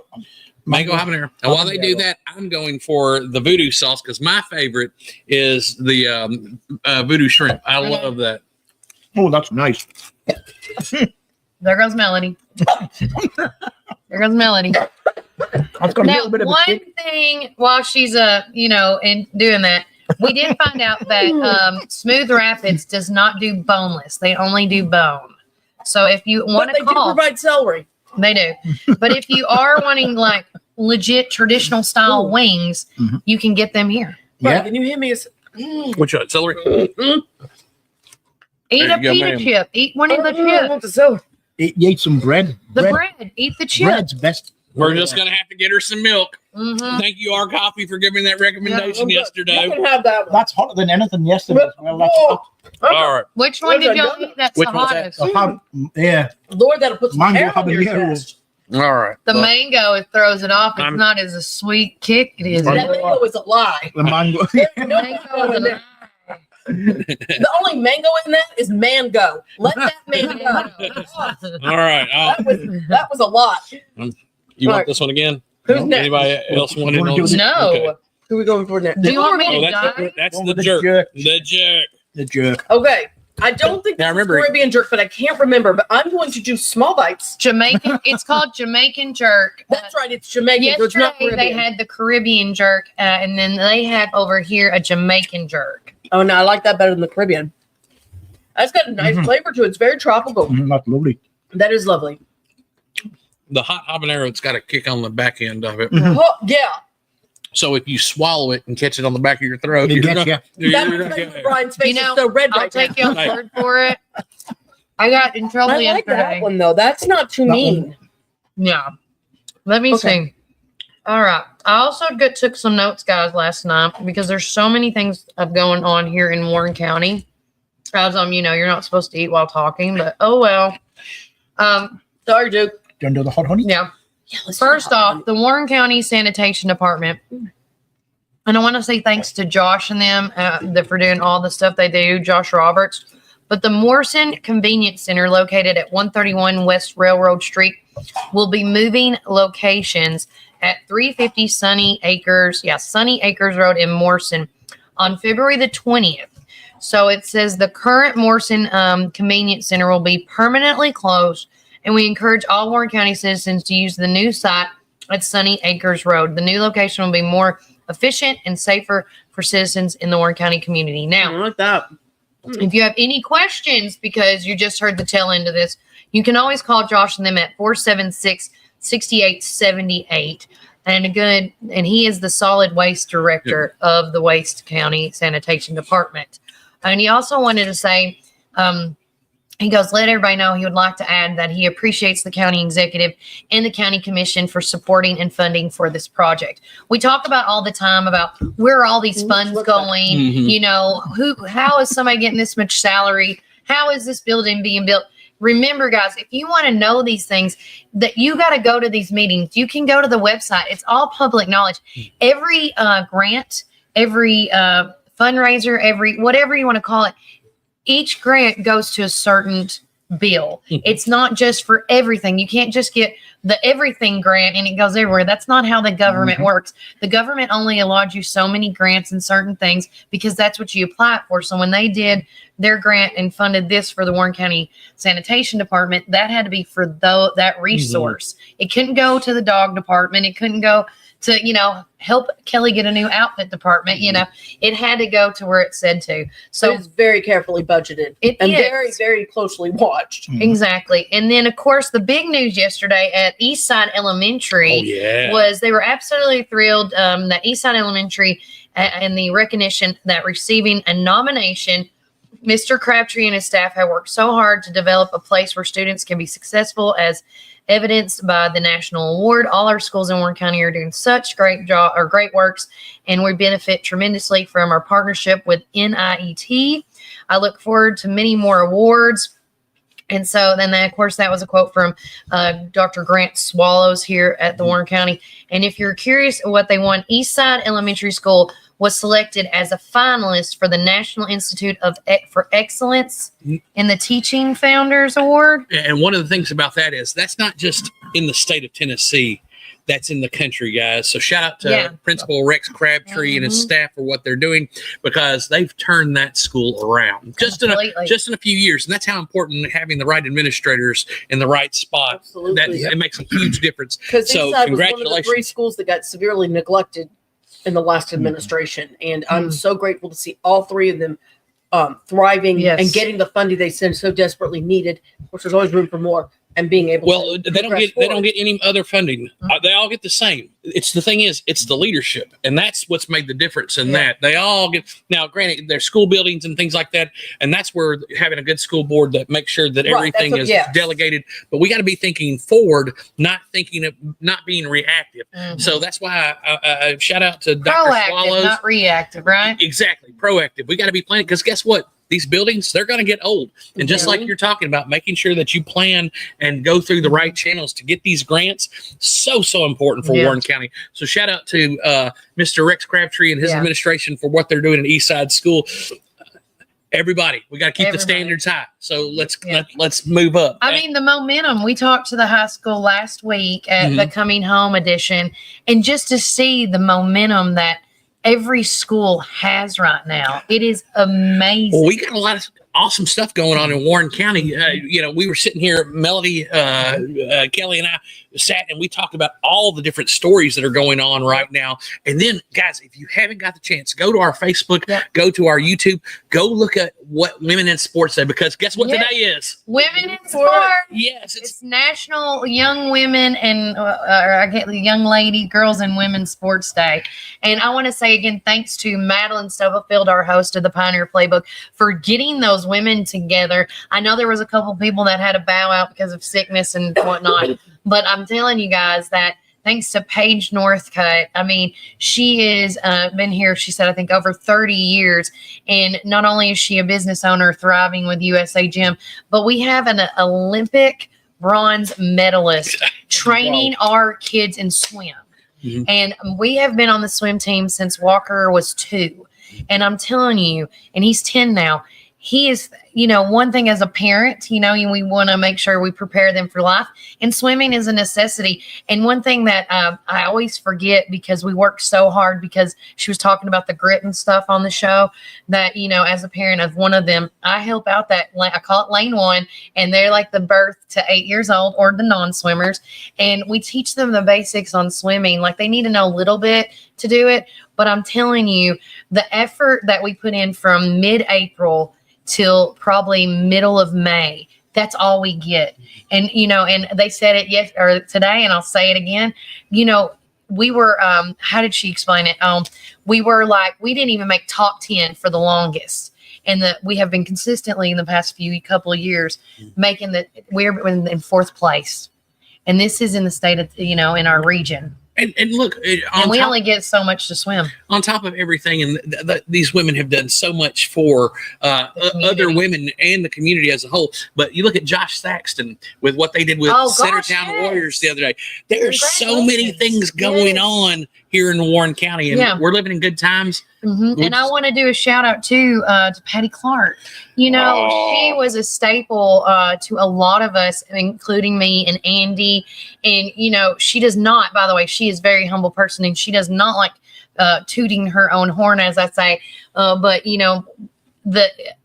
Mango habanero. And while they do that, I'm going for the voodoo sauce because my favorite is the voodoo shrimp. I love that. Oh, that's nice. There goes Melody. There goes Melody. I've got a Now, little bit of a one kick. thing while she's in doing that, we did find out that Smooth Rapids does not do boneless; they only do bone. So if you want But they to do call, provide celery. they do. But if you are wanting like legit traditional style wings, you can get them here. Right, Yeah. can you hear me? Which one? Celery? Eat There a you go, pita ma'am. chip. Eat one of the I chips. want the celery. You ate some bread. The bread. Eat the chip. Bread's best. We're just going to have to get her some milk. Mhm. Thank you, R Coffee, for giving that recommendation You yesterday. can have that one. That's hotter than anything yesterday. Well, that's Oh, hot. All right. Which one did y'all eat? That's Which the one's that? hottest. So how- yeah. Lord, that'll put some Mango hair on your habanero. chest. All right. The Well, mango, it throws it off. It's I'm- not as a sweet kick. It is. Mango. That mango is a lie. The mango. No Mango is a- The only mango in that is mango. Let that man go. all right. That was a lot. You want this one again? Who's next? Anybody else want Wanna to do know? it? No. Okay. Who are we going for next? Do you want me Oh, to die? that's One the with the jerk. jerk. The jerk. The jerk. Okay. I don't think Now, that's remember- Caribbean jerk, but I can't remember. But I'm going to do small bites. Jamaican. It's called Jamaican jerk. That's right. It's Jamaican. So it's not Yesterday they Caribbean. had the Caribbean jerk, and then they had over here a Jamaican jerk. Oh, no. I like that better than the Caribbean. That's got a nice flavor to it. It's very tropical. That's lovely. That is lovely. The hot habanero, it's got a kick on the back end of it. Oh, yeah. So if you swallow it and catch it on the back of your throat, It you're gets gonna, ya. you're That gonna was get Brian's face You know, is so red I'll right take now. y'all's word for it. I got in trouble I like yesterday. that one, though. That's not too That mean. Yeah. Let me Okay. see. All right. I also took some notes, guys, last night because there's so many things going on here in Warren County. As you're not supposed to eat while talking, but oh well. Sorry, Duke. Do you do the hot honey? Yeah. Yeah, let's First do that off, one. the Warren County Sanitation Department. And I want to say thanks to Josh and them for doing all the stuff they do, Josh Roberts. But the Morrison Convenience Center, located at 131 West Railroad Street, will be moving locations at 350 Sunny Acres Road in Morrison. on February the 20th. So it says the current Morrison Convenience Center will be permanently closed, and we encourage all Warren County citizens to use the new site at Sunny Acres Road. The new location will be more efficient and safer for citizens in the Warren County community. Now, I like that. if you have any questions, because you just heard the tail end of this, you can always call Josh and them at 476-6878. And he is the solid waste director of the Waste County Sanitation Department. And he also wanted to say, he goes, let everybody know he would like to add that he appreciates the county executive and the county commission for supporting and funding for this project. We talk about all the time about where are all these funds going? Mhm. You know, how is somebody getting this much salary? How is this building being built? Remember, guys, if you want to know these things, that you got to go to these meetings. You can go to the website. It's all public knowledge. Every grant, every fundraiser, every whatever you want to call it, each grant goes to a certain bill. It's not just for everything. You can't just get the everything grant and it goes everywhere. That's not how the government works. The government only allows you so many grants and certain things because that's what you apply for. So when they did their grant and funded this for the Warren County Sanitation Department, that had to be for that resource. It couldn't go to the dog department. It couldn't go to, help Kelly get a new outfit department. It had to go to where it said to. So it's very carefully budgeted and very, very closely watched. Exactly. And then, of course, the big news yesterday at Eastside Elementary was they were absolutely thrilled that Eastside Elementary and the recognition that receiving a nomination. Mr. Crabtree and his staff have worked so hard to develop a place where students can be successful, as evidenced by the national award. All our schools in Warren County are doing such great works, and we benefit tremendously from our partnership with NIET. I look forward to many more awards. And so then, of course, that was a quote from Dr. Grant Swallows here at the Warren County. And if you're curious what they won, Eastside Elementary School was selected as a finalist for the National Institute for Excellence in the Teaching Founders Award. And one of the things about that is that's not just in the state of Tennessee. That's in the country, guys. So shout out to Principal Rex Crabtree and his staff for what they're doing, because they've turned that school around just in a few years. And that's how important having the right administrators in the right spot. Absolutely. It makes a huge difference. Because so Eastside congratulations. was one of the 3 schools that got severely neglected in the last administration. And I'm so grateful to see all 3 of them thriving and getting the funding they so desperately needed, which there's always room for more. And being able to they don't get any other funding. They all get the same. It's the thing is, it's the leadership, and that's what's made the difference in that. They all get, now granted, there's school buildings and things like that, and that's where having a good school board that makes sure that everything is delegated. But we got to be thinking forward, not being reactive. So that's why I shout out to Dr. Swallows. Not reactive, right? Exactly, proactive. We got to be planning, because guess what? These buildings, they're going to get old. And just like you're talking about, making sure that you plan and go through the right channels to get these grants, so important for Warren County. So shout out to Mr. Rex Crabtree and his administration for what they're doing at Eastside School. Everybody, we got to keep the standards high. So let's move up. I mean, the momentum. We talked to the high school last week at the Coming Home edition, and just to see the momentum that every school has right now, it is amazing. Well, we got a lot of awesome stuff going on in Warren County. We were sitting here, Melody, Kelly, and I sat and we talked about all the different stories that are going on right now. And then, guys, if you haven't got the chance, go to our Facebook, go to our YouTube, go look at what Women in Sports Day, because guess what today is? Women in Sport. Yes, it's National Young Women and Young Lady, Girls and Women Sports Day. And I want to say again, thanks to Madeline Stubblefield, our host of the Pioneer Playbook, for getting those women together. I know there was a couple people that had to bow out because of sickness and whatnot, but I'm telling you guys that thanks to Paige Northcutt, I mean, she has been here, she said, I think over 30 years. And not only is she a business owner thriving with USA Gym, but we have an Olympic bronze medalist training our kids in swim. And we have been on the swim team since Walker was 2. And I'm telling you, and he's 10 now, he is one thing as a parent, we want to make sure we prepare them for life, and swimming is a necessity. And one thing that I always forget, because we work so hard, because she was talking about the grit and stuff on the show, that, as a parent of one of them, I help out I call it lane 1, and they're like the birth to 8 years old, or the non-swimmers. And we teach them the basics on swimming. Like, they need to know a little bit to do it. But I'm telling you, the effort that we put in from mid-April till probably middle of May, that's all we get. And, and they said it today, and I'll say it again, we were, how did she explain it? We were like, we didn't even make top 10 for the longest. And we have been consistently in the past couple of years making we're in 4th place. And this is in the state of, in our region. And look, and we only get so much to swim. On top of everything, and these women have done so much for other women and the community as a whole. But you look at Josh Saxton with what they did with Centertown Warriors the other day. There's so many things going on here in Warren County, and we're living in good times. Mm-hmm. And I want to do a shout out too to Patty Clark. She was a staple to a lot of us, including me and Andy. And she does not, by the way, she is a very humble person, and she does not like tooting her own horn, as I say. But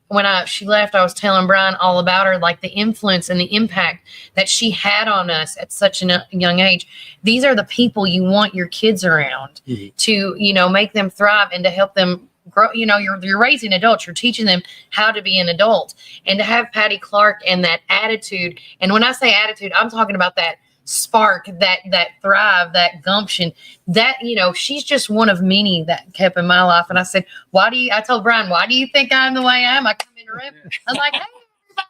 when she left, I was telling Brian all about her, like the influence and the impact that she had on us at such a young age. These are the people you want your kids around to, make them thrive and to help them grow. You're raising adults, you're teaching them how to be an adult, and to have Patty Clark and that attitude. And when I say attitude, I'm talking about that spark, that thrive, that gumption, that, she's just one of many that kept in my life. And I said, I told Brian, why do you think I'm the way I am? I come in the room, I'm like, hey,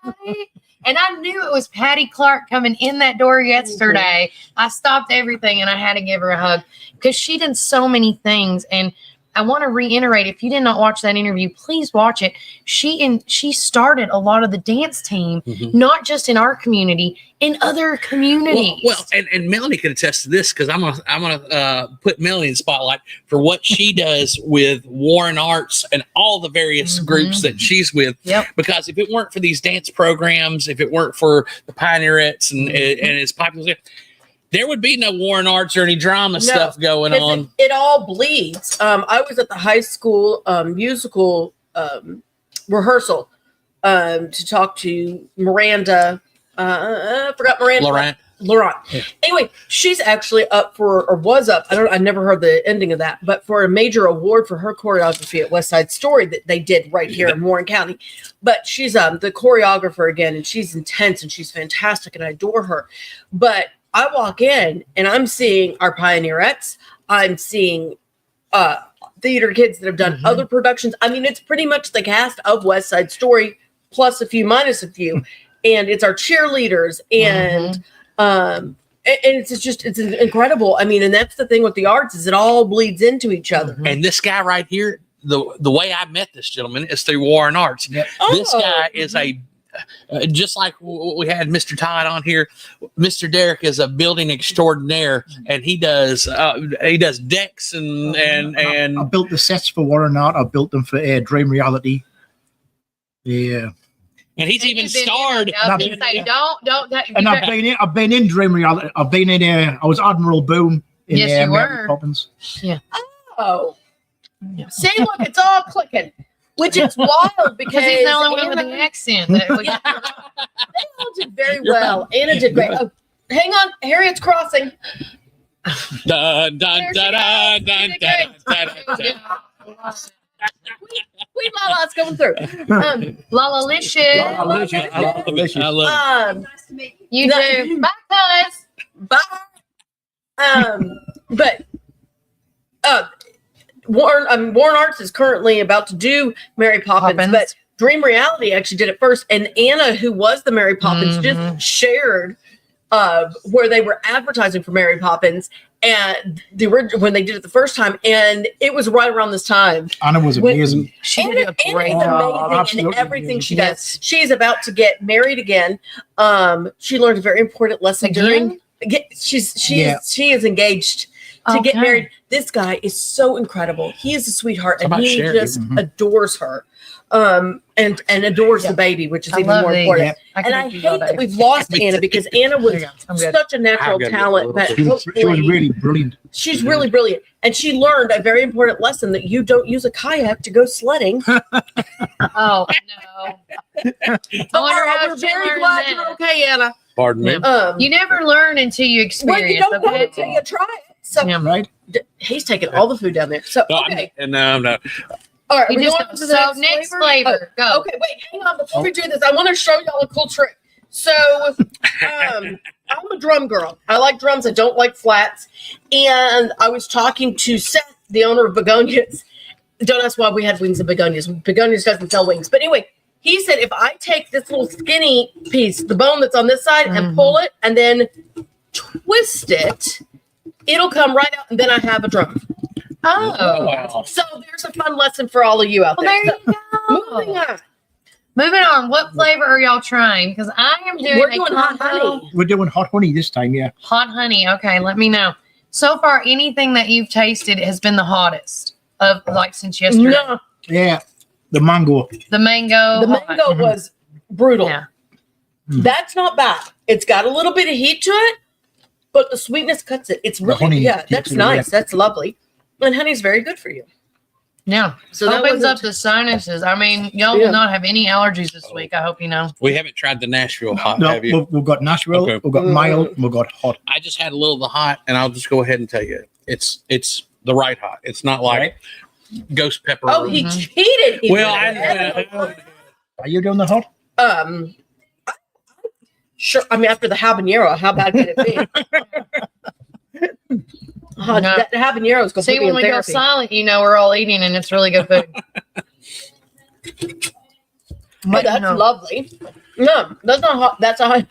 everybody. And I knew it was Patty Clark coming in that door yesterday. I stopped everything and I had to give her a hug, because she did so many things. And I want to reiterate, if you did not watch that interview, please watch it. She started a lot of the dance team, not just in our community, in other communities. Well, and Melanie could attest to this, because I'm gonna put Melanie in the spotlight for what she does with Warren Arts and all the various groups that she's with. Yep. Because if it weren't for these dance programs, if it weren't for the Pioneerettes and its popular, there would be no Warren Arts or any drama stuff going on. It all bleeds. I was at the high school musical rehearsal to talk to Miranda. I forgot Miranda. Laurent. Yeah. Anyway, she's actually up or was up. I never heard the ending of that, but for a major award for her choreography at West Side Story that they did right here in Warren County. But she's the choreographer again, and she's intense and she's fantastic, and I adore her. But I walk in and I'm seeing our Pioneerettes. I'm seeing theater kids that have done other productions. I mean, it's pretty much the cast of West Side Story plus a few minus a few. And it's our cheerleaders and it's incredible. I mean, and that's the thing with the arts, is it all bleeds into each other. And this guy right here, the way I met this gentleman is through Warren Arts. Yep. This guy is just like we had Mr. Todd on here. Mr. Derek is a building extraordinaire, and he does decks and I built the sets for Warren Art. I built them for Dream Reality. Yeah. And he's even starred. I've been in Dream Reality. I've been in I was Admiral Boone in yes, you Mary were. Poppins. Yeah. Oh. See, look, it's all clicking. Which is wild because he's the only one with an accent. They all did very well. Anna did great. Oh, hang on, Harriet's crossing. Dun, dun, dun, dun, dun, dun, dun, dun. We Lala's going through. Lala-licious. I love it. Nice to meet you. You too. Bye, cuz. Bye. But Warren Arts is currently about to do Mary Poppins, but Dream Reality actually did it first. And Anna, who was the Mary Poppins, just shared where they were advertising for Mary Poppins and when they did it the first time, and it was right around this time. Anna was amazing. She did a great amazing in everything she does. She's about to get married again. She learned a very important lesson during. She is engaged to get married. This guy is so incredible. He is a sweetheart, and he just adores her. and adores the baby, which is I even love more these. important. Yeah. And I hate that we've lost Anna because Anna was I'm good. such a natural I've got talent, a but little She was really brilliant. she's really brilliant. And she learned a very important lesson that you don't use a kayak to go sledding. Oh no! I wonder how we're she very learned glad that. you're okay, Anna. Pardon me. You never learn until you Well, you experience. don't know Okay. until you try it. So Yeah. Right? he's taking all the food down there. So No, okay, no. all right. You We're just going go, to the so next flavor. Go. Oh, okay, wait, hang on. Before we do this, I want to show y'all a cool trick. So, I'm a drum girl. I like drums. I don't like flats. And I was talking to Seth, the owner of Begonias. Don't ask why we had wings of Begonias. Begonias doesn't sell wings. But anyway, he said if I take this little skinny piece, the bone that's on this side, and pull it and then twist it, it'll come right out, and then I have a drum. Oh. Wow. So there's a fun lesson for all of you out Well, there. there you So, moving go. on. Moving on. What flavor are y'all trying? Because I am doing We're a doing hot combo- honey. We're doing hot honey this time, yeah. Hot honey. Okay, let me know. So far, anything that you've tasted has been the hottest of like since yesterday. No, Yeah. The mango. The mango. the hot. mango was brutal. Yeah. That's not bad. It's got a little bit of heat to it, but the sweetness cuts it. It's really, honey yeah, keeps that's it, nice. yeah. That's lovely. And honey's very good for you. Yeah. So that Opens wasn't- up the sinuses. I mean, y'all Yeah. will not have any allergies this week. I hope you know. We haven't tried the Nashville hot, No, have you? we've got Nashville, Okay. we've got mild, and we've got hot. I just had a little of the hot, and I'll just go ahead and tell you, it's the right hot. It's not like ghost pepper. Oh, he cheated. He well, went ahead. Are you doing the hot? Sure. I mean, after the habanero, how bad could it be? No. That habanero is going to See, put me when in we go therapy. silent, you know we're all eating and it's really good food. Oh, that's lovely. No, that's not hot. That's a hot.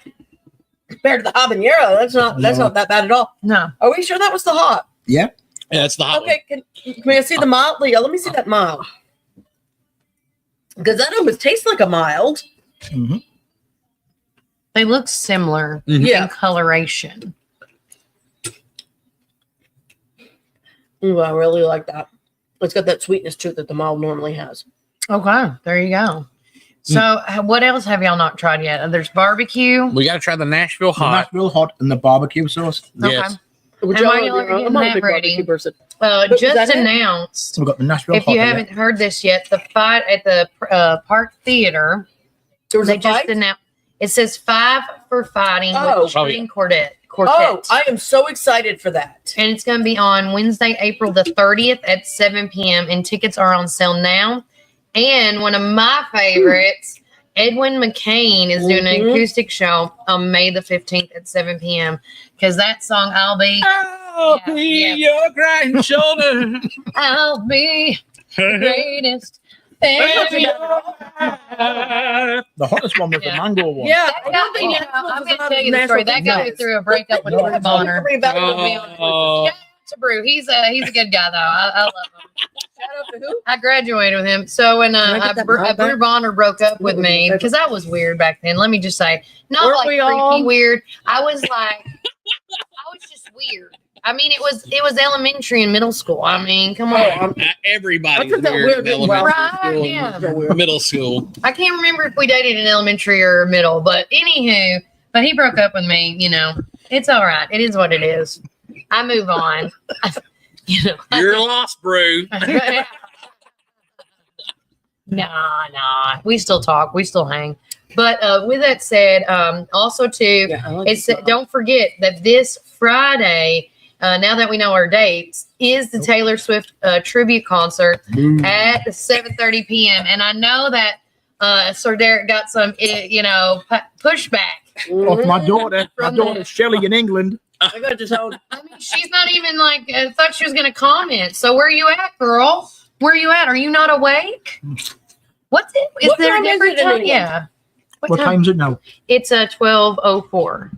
Compared to the habanero, that's not that bad at all. No. Are we sure that was the hot? Yeah. Yeah, it's the hot. Okay, can I see the mild? Yeah, let me see that mild. Because that almost tastes like a mild. Mm-hmm. They look similar Mhm. Yeah. in coloration. Ooh, I really like that. It's got that sweetness to it that the mild normally has. Okay, there you go. So, what else have y'all not tried yet? There's barbecue. We got to try the Nashville The hot. Nashville hot and the barbecue sauce. Yes. Would And y'all while y'all wanna are be- I'm getting not a that big ready, barbecue person. Just that it? announced. We've got the Nashville If hot. you yeah. haven't heard this yet, the fight at the Park Theater. There was They a just fight? announced. It says 5 for fighting Oh. with string quartet. Oh, I am so excited for that. And it's going to be on Wednesday, April the 30th at 7 p.m. And tickets are on sale now. And one of my favorites, Edwin McCain, is doing an Mhm. acoustic show on May the 15th at 7 p.m. Because that song, I'll be Your grind shoulder. I'll be the greatest. The hottest one was Yeah. the mango one. Yeah, That got me, I'm going to tell you the story. That got me through a breakup with Drew Bonner. Oh. Shout out to Brew. He's a good guy though. I love him. Shout out to who? I graduated with him. So when Can I get that mild Brew back? Bonner broke up with What was me your because I was weird back then. Let me just say, not Weren't like we freaky all? weird. I was like, I was just weird. I mean, it was elementary and middle school. I mean, come on. Everybody's I took that weird in weird well. elementary Right, school yeah. and middle school. I can't remember if we dated in elementary or middle, but anywho, but he broke up with me. You know, it's all right. It is what it is. I move on. You know, You're lost, Brew. Nah. We still talk. We still hang. But with that said, also too, Yeah, I like it's it. don't forget that this Friday, now that we know our dates, is the Taylor Swift tribute concert at 7:30 p.m. And I know that Sir Derek got some, pushback. Off my daughter. My From daughter the- Shelley in England. I got this old. I mean, she's not even like thought she was going to comment. So where you at, girl? Where you at? Are you not awake? What's it? Is What there a time is different it in time? England? Yeah. What time is it now? It's 12:04.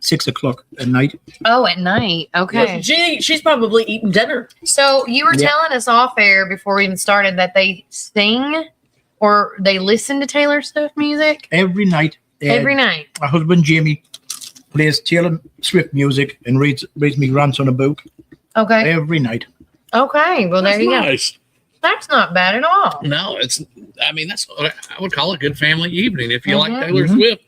6 o'clock at night. Oh, at night. Okay. She's probably eating dinner. So you were Yeah. telling us off air before we even started that they sing or they listen to Taylor Swift music Every night. every night. My husband Jamie plays Taylor Swift music and reads me grandson a book Okay. every night. Okay. Well, there That's you go. nice. That's not bad at all. No, it's. I mean, that's what I would call a good family evening. If you like Mhm. Taylor Swift.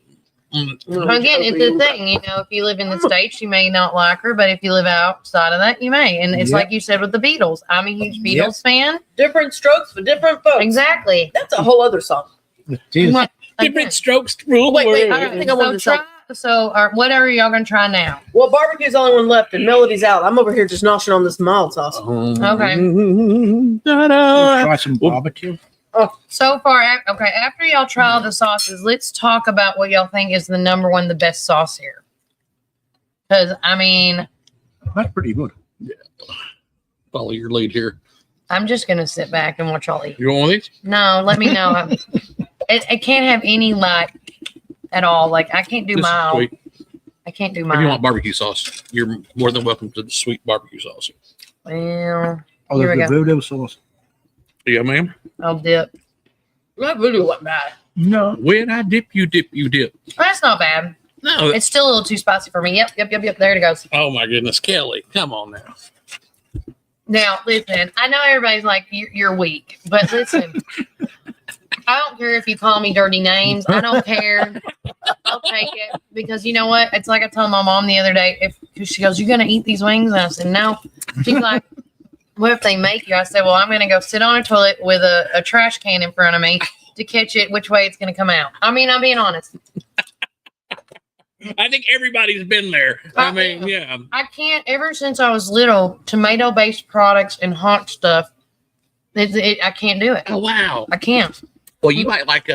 Again, it's the thing, if you live in the States, you may not like her, but if you live outside of that, you may. And it's Yep. like you said with the Beatles. I'm a huge Beatles fan. Different strokes for different folks. Exactly. That's a whole other song. It is. What- Different again, strokes to rule the Wait, wait, world. I think I want so to try. So, what are y'all gonna try now? Well, barbecue's the only one left, and Melody's out. I'm over here just noshing on this mild sauce. Okay. Let's try some barbecue. So far, okay. After y'all try all the sauces, let's talk about what y'all think is the number one, the best sauce here. Because I mean, That's pretty good. Follow your lead here. I'm just gonna sit back and watch y'all eat. You want one of these? No, let me know. It can't have any like at all. Like I can't do This is mild. sweet. I can't do If you mild. want barbecue sauce, you're more than welcome to the sweet barbecue sauce. Well, Oh, Here there's we the go. voodoo sauce. Yeah, ma'am. I'll dip. That really wasn't bad. No. When I dip, you dip, you dip. That's not bad. No. It's still a little too spicy for me. Yep. There it goes. Oh my goodness, Kelly, come on now. Now, listen, I know everybody's like, you're weak, but listen, I don't care if you call me dirty names. I don't care. I'll take it because you know what? It's like I told my mom the other day, cause she goes, "You gonna eat these wings?" And I said, "No." She's like, "What if they make you?" I said, "Well, I'm gonna go sit on a toilet with a trash can in front of me to catch it which way it's gonna come out." I mean, I'm being honest. I think everybody's been there. I mean, yeah. I can't. Ever since I was little, tomato-based products and hot stuff, I can't do it. Oh wow. I can't. Well, you might like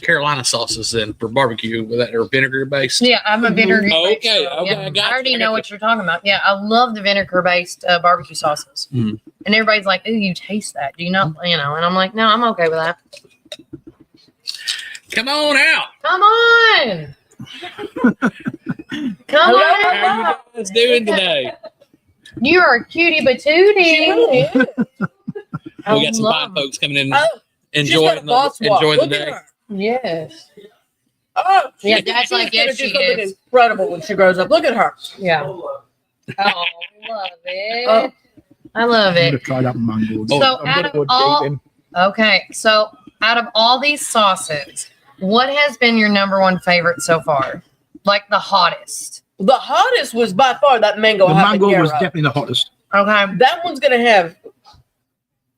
Carolina sauces then for barbecue with that or vinegar based. Yeah, I'm a vinegar. Okay, based, okay, yeah. I got I you, already I know got what you're talking about. Yeah, I love the vinegar based barbecue sauces. Mm. And everybody's like, "Ooh, you taste that? Do you not?" You know, and I'm like, "No, I'm okay with that." Come on out. Come on, come on! How you guys doing today? You are a cutie patootie. I We got some love fine folks coming in, Oh, enjoying the Look day. at her. Yes. Oh, Yeah, she's Dad's like, gonna yes, do she something is. incredible when she grows up. Look at her. Yeah. Oh, love it. Oh. I love I'm going it. to try that mango. So I'm out gonna of go all- deep in. Okay, so out of all these sauces, what has been your number one favorite so far? Like the hottest. The hottest was by far that mango. The mango was habanero. definitely the hottest. Okay. That one's gonna have.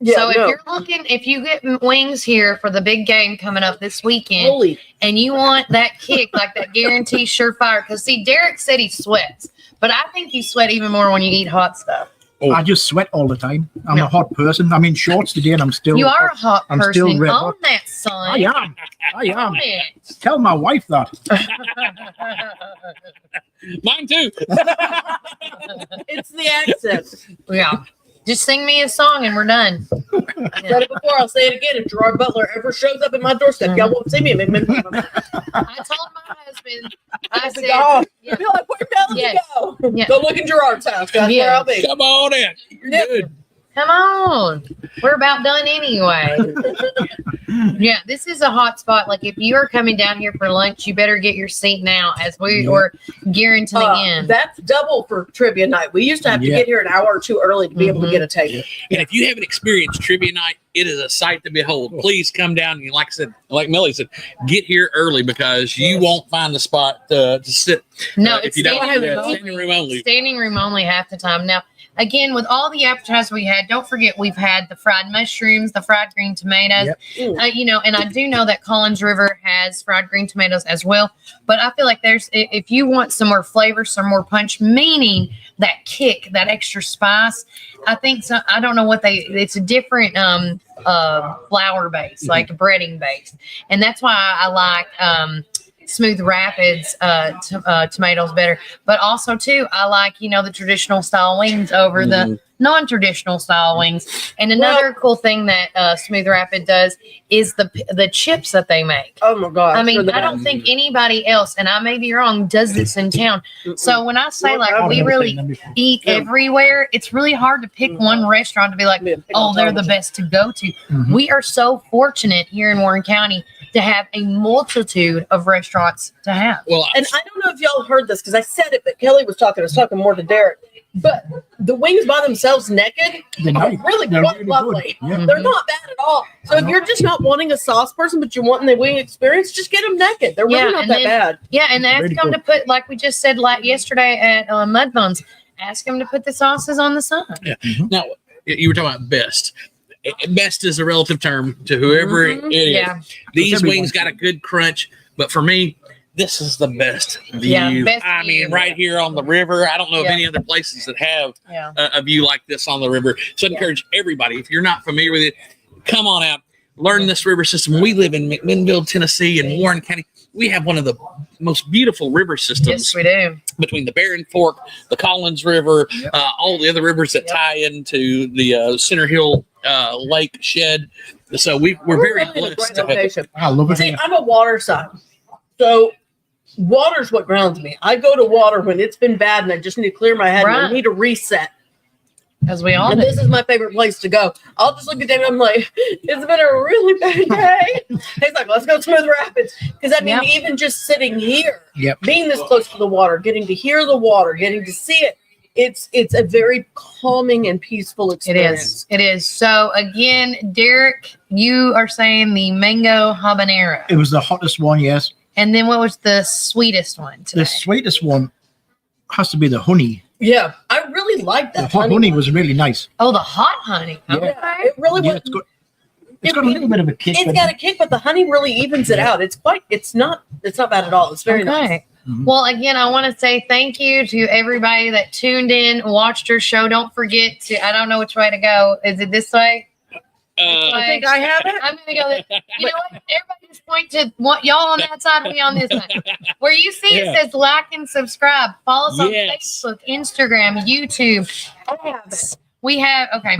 So if you get wings here for the big game coming up this weekend, holy, and you want that kick, like that guarantee surefire, because see, Derek said he sweats, but I think you sweat even more when you eat hot stuff. Oh. I just sweat all the time. I'm No. a hot person. I'm in shorts today and I'm still. You are a hot I'm still person. red Own hot. that, son. I am. I am. Own it. Tell my wife that. Mine too. it's the accent. Yeah. Just sing me a song and we're done. I said it before. I'll say it again. If Gerard Butler ever shows up at my doorstep, y'all won't see me. I told my husband, I said, Oh, yeah. you're like, where the hell did Yes. you go? Yeah. Go look in Gerard's house. That's Yeah. where I'll be. Come on in. You're Yep. good. come on. We're about done anyway. Yeah, this is a hot spot. Like if you are coming down here for lunch, you better get your seat now as we Yeah. were gearing to the end. That's double for trivia night. We used to have to Yeah. get here an hour or two early to be able to Mhm. get a table. And if you haven't experienced trivia night, it is a sight to behold. Please come down and, like I said, like Melly said, get here early because you won't find a spot to sit. No, if it's you don't standing room, standing room only. Standing room only half the time. Now, again, with all the appetizers we had, don't forget we've had the fried mushrooms, the fried green tomatoes. Yep. You know, and I do know that Collins River has fried green tomatoes as well. But I feel like if you want some more flavor, some more punch, meaning that kick, that extra spice, I think so. I don't know what it's a different flour base, like breading base. And that's why I like Smooth Rapids tomatoes better. But also too, I like, the traditional style wings over the non-traditional style wings. And another cool thing that Smooth Rapid does is the chips that they make. Oh my God. I mean, I don't think anybody else, and I may be wrong, does this in town. So when I say like we really eat everywhere, it's really hard to pick one restaurant to be like, oh, they're the best to go to. Mhm. We are so fortunate here in Warren County to have a multitude of restaurants to have. Well, And I don't know if y'all heard this because I said it, but Kelly was talking. I was talking more to Derek. But the wings by themselves, naked, They're are nice. really They're quite really lovely. good. Yeah. They're not bad at all. So if you're just not wanting a sauce person, but you're wanting the wing experience, just get them naked. They're really not and that then- bad. Yeah, and ask Really them to put, like we just said yesterday at Mudbones, ask them to put the sauces on the side. Now, you were talking about best. Best is a relative term to whoever Mhm. it is. Yeah. These Everyone. wings got a good crunch, but for me, this is the best view. Yeah, best I view. mean, right here on the river. I don't know of Yeah. any other places that have Yeah. a view like this on the river. So I encourage everybody, if you're not familiar with it, come on out, learn this river system. We live in McMinnville, Tennessee, and Warren County. We have one of the most beautiful river systems Yes, we do. between the Barron Fork, the Collins River, all the other rivers that Yep. tie into the Center Hill Lake Shed. So we're very really in a blessed great to have it. location. I love it. See, here. I'm a water side. So water's what grounds me. I go to water when it's been bad and I just need to clear my head and Right. I need a reset. As we all And do. this is my favorite place to go. I'll just look at David. I'm like, it's been a really bad day. He's like, let's go to Smooth Rapids. Because I mean, Yep. even just sitting here, Yep. being this close to the water, getting to hear the water, getting to see it, it's a very calming and peaceful It experience. is. It is. So again, Derek, you are saying the mango habanero. It was the hottest one, yes. And then what was the sweetest one today? The sweetest one has to be the honey. Yeah, I really like The that. hot honey was really nice. Oh, the hot honey. Yeah. Okay. Yeah, it really Yeah, was. it's got a little bit of a kick. It's but- got a kick, but the honey really evens it out. It's not bad at all. It's very nice. Okay. Mhm. Well, again, I want to say thank you to everybody that tuned in, watched your show. Don't forget to, I don't know which way to go. Is it this way? I think I have it. I'm going to go this. You know what? Everybody just point to what y'all on that side, we on this side. Where you see Yeah. it says like and subscribe. Follow us on Yes. Facebook, Instagram, YouTube. X. We have, okay,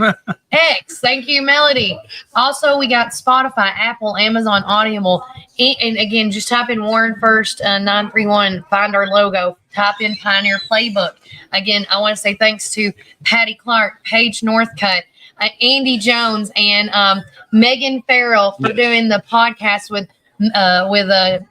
X. Thank you, Melody. Also, we got Spotify, Apple, Amazon, Audible. And again, just type in Warren First 931, find our logo, type in Pioneer Playbook. Again, I want to say thanks to Patty Clark, Paige Northcutt, Andy Jones, and Megan Farrell for doing the podcast with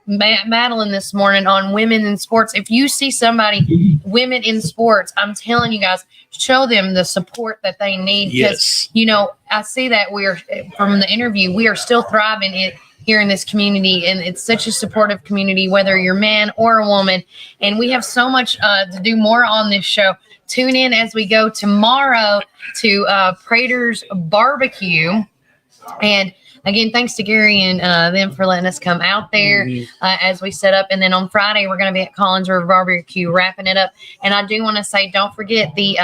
Madeline this morning on women in sports. If you see somebody, women in sports, I'm telling you guys, show them the support that they need. Because, Yes. you know, I see that we're, from the interview, we are still thriving here in this community. And it's such a supportive community, whether you're a man or a woman. And we have so much to do more on this show. Tune in as we go tomorrow to Prater's Barbecue. And again, thanks to Gary and them for letting us come out there as we set up. And then on Friday, we're going to be at Collins River Barbecue wrapping it up. And I do want to say, don't forget the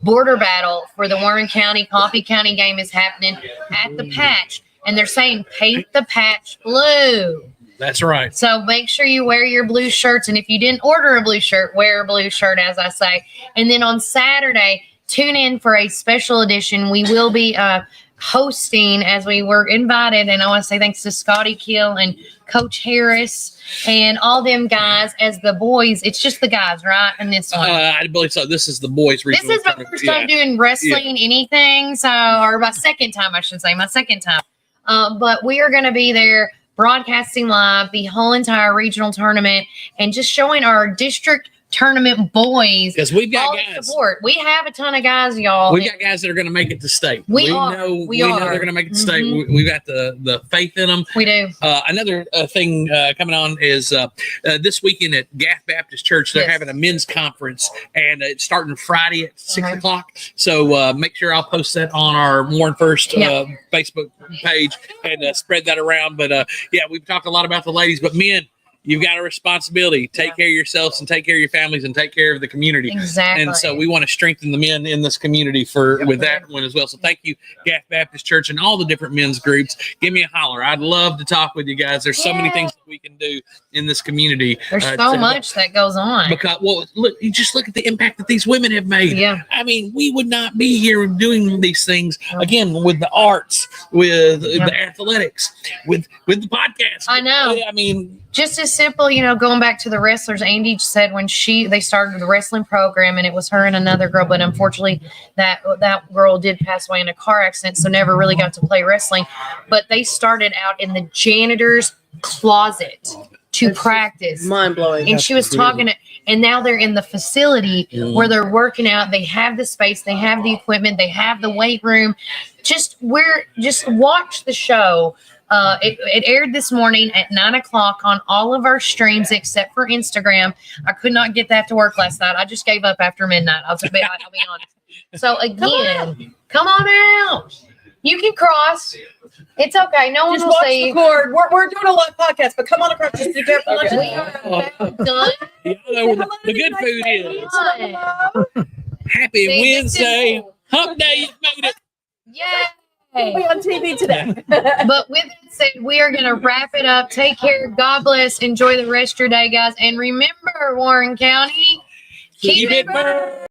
border battle for the Warren County, Coffee County game is happening at the Patch. And they're saying paint the patch blue. That's right. So make sure you wear your blue shirts. And if you didn't order a blue shirt, wear a blue shirt, as I say. And then on Saturday, tune in for a special edition. We will be hosting as we were invited. And I want to say thanks to Scotty Kill and Coach Harris and all them guys as the boys. It's just the guys, right? And this one. I believe so. This is the boys' This regional is my tournament. first time doing wrestling, anything. So, or my second time, I should say, my second time. But we are going to be there broadcasting live the whole entire regional tournament and just showing our district tournament boys Because we've got all the guys. support. We have a ton of guys, y'all. We've got guys that are going to make it to state. We know We know are. they're going to make it to state. Mhm. We've got the faith in them. We do. Another thing coming on is this weekend at Gaff Baptist Church. They're Yes. having a men's conference, and it's starting Friday at 6 Okay. o'clock. So make sure I'll post that on our Warren First Yeah. Facebook page and spread that around. But yeah, we've talked a lot about the ladies, but men, you've got a responsibility. Take care of yourselves and take care of your families and take care of the community. Exactly. And so we want to strengthen the men in this community with that one as well. So thank you, Gaff Baptist Church, and all the different men's groups. Give me a holler. I'd love to talk with you guys. There's so many things that we can do in this community. There's to so help. much that goes on. Because, well, look, you just look at the impact that these women have made. Yeah. I mean, we would not be here doing these things again with the arts, with the athletics, with the podcast. I know. I mean, Just as simple, you know, going back to the wrestlers, Andy said when they started the wrestling program and it was her and another girl, but unfortunately that girl did pass away in a car accident, so never really got to play wrestling. But they started out in the janitor's closet to It's practice. Mind blowing. And she was talking to, and now they're in the facility where they're working out. They have the space, they have the equipment, they have the weight room. Just watch the show. It aired this morning at 9:00 on all of our streams except for Instagram. I could not get that to work last night. I just gave up after midnight. I'll be honest. So again, come on out. You can cross. It's okay. No one Just will watch see the you. cord. We're doing a live podcast, but come on across. Just be careful. We are about done. You know where the good food is. Happy See, Wednesday. Hump day, you made it. We'll be Yay. on TV today. But with that said, we are going to wrap it up. Take care. God bless. Enjoy the rest of your day, guys. And remember, Warren County, keep it burning.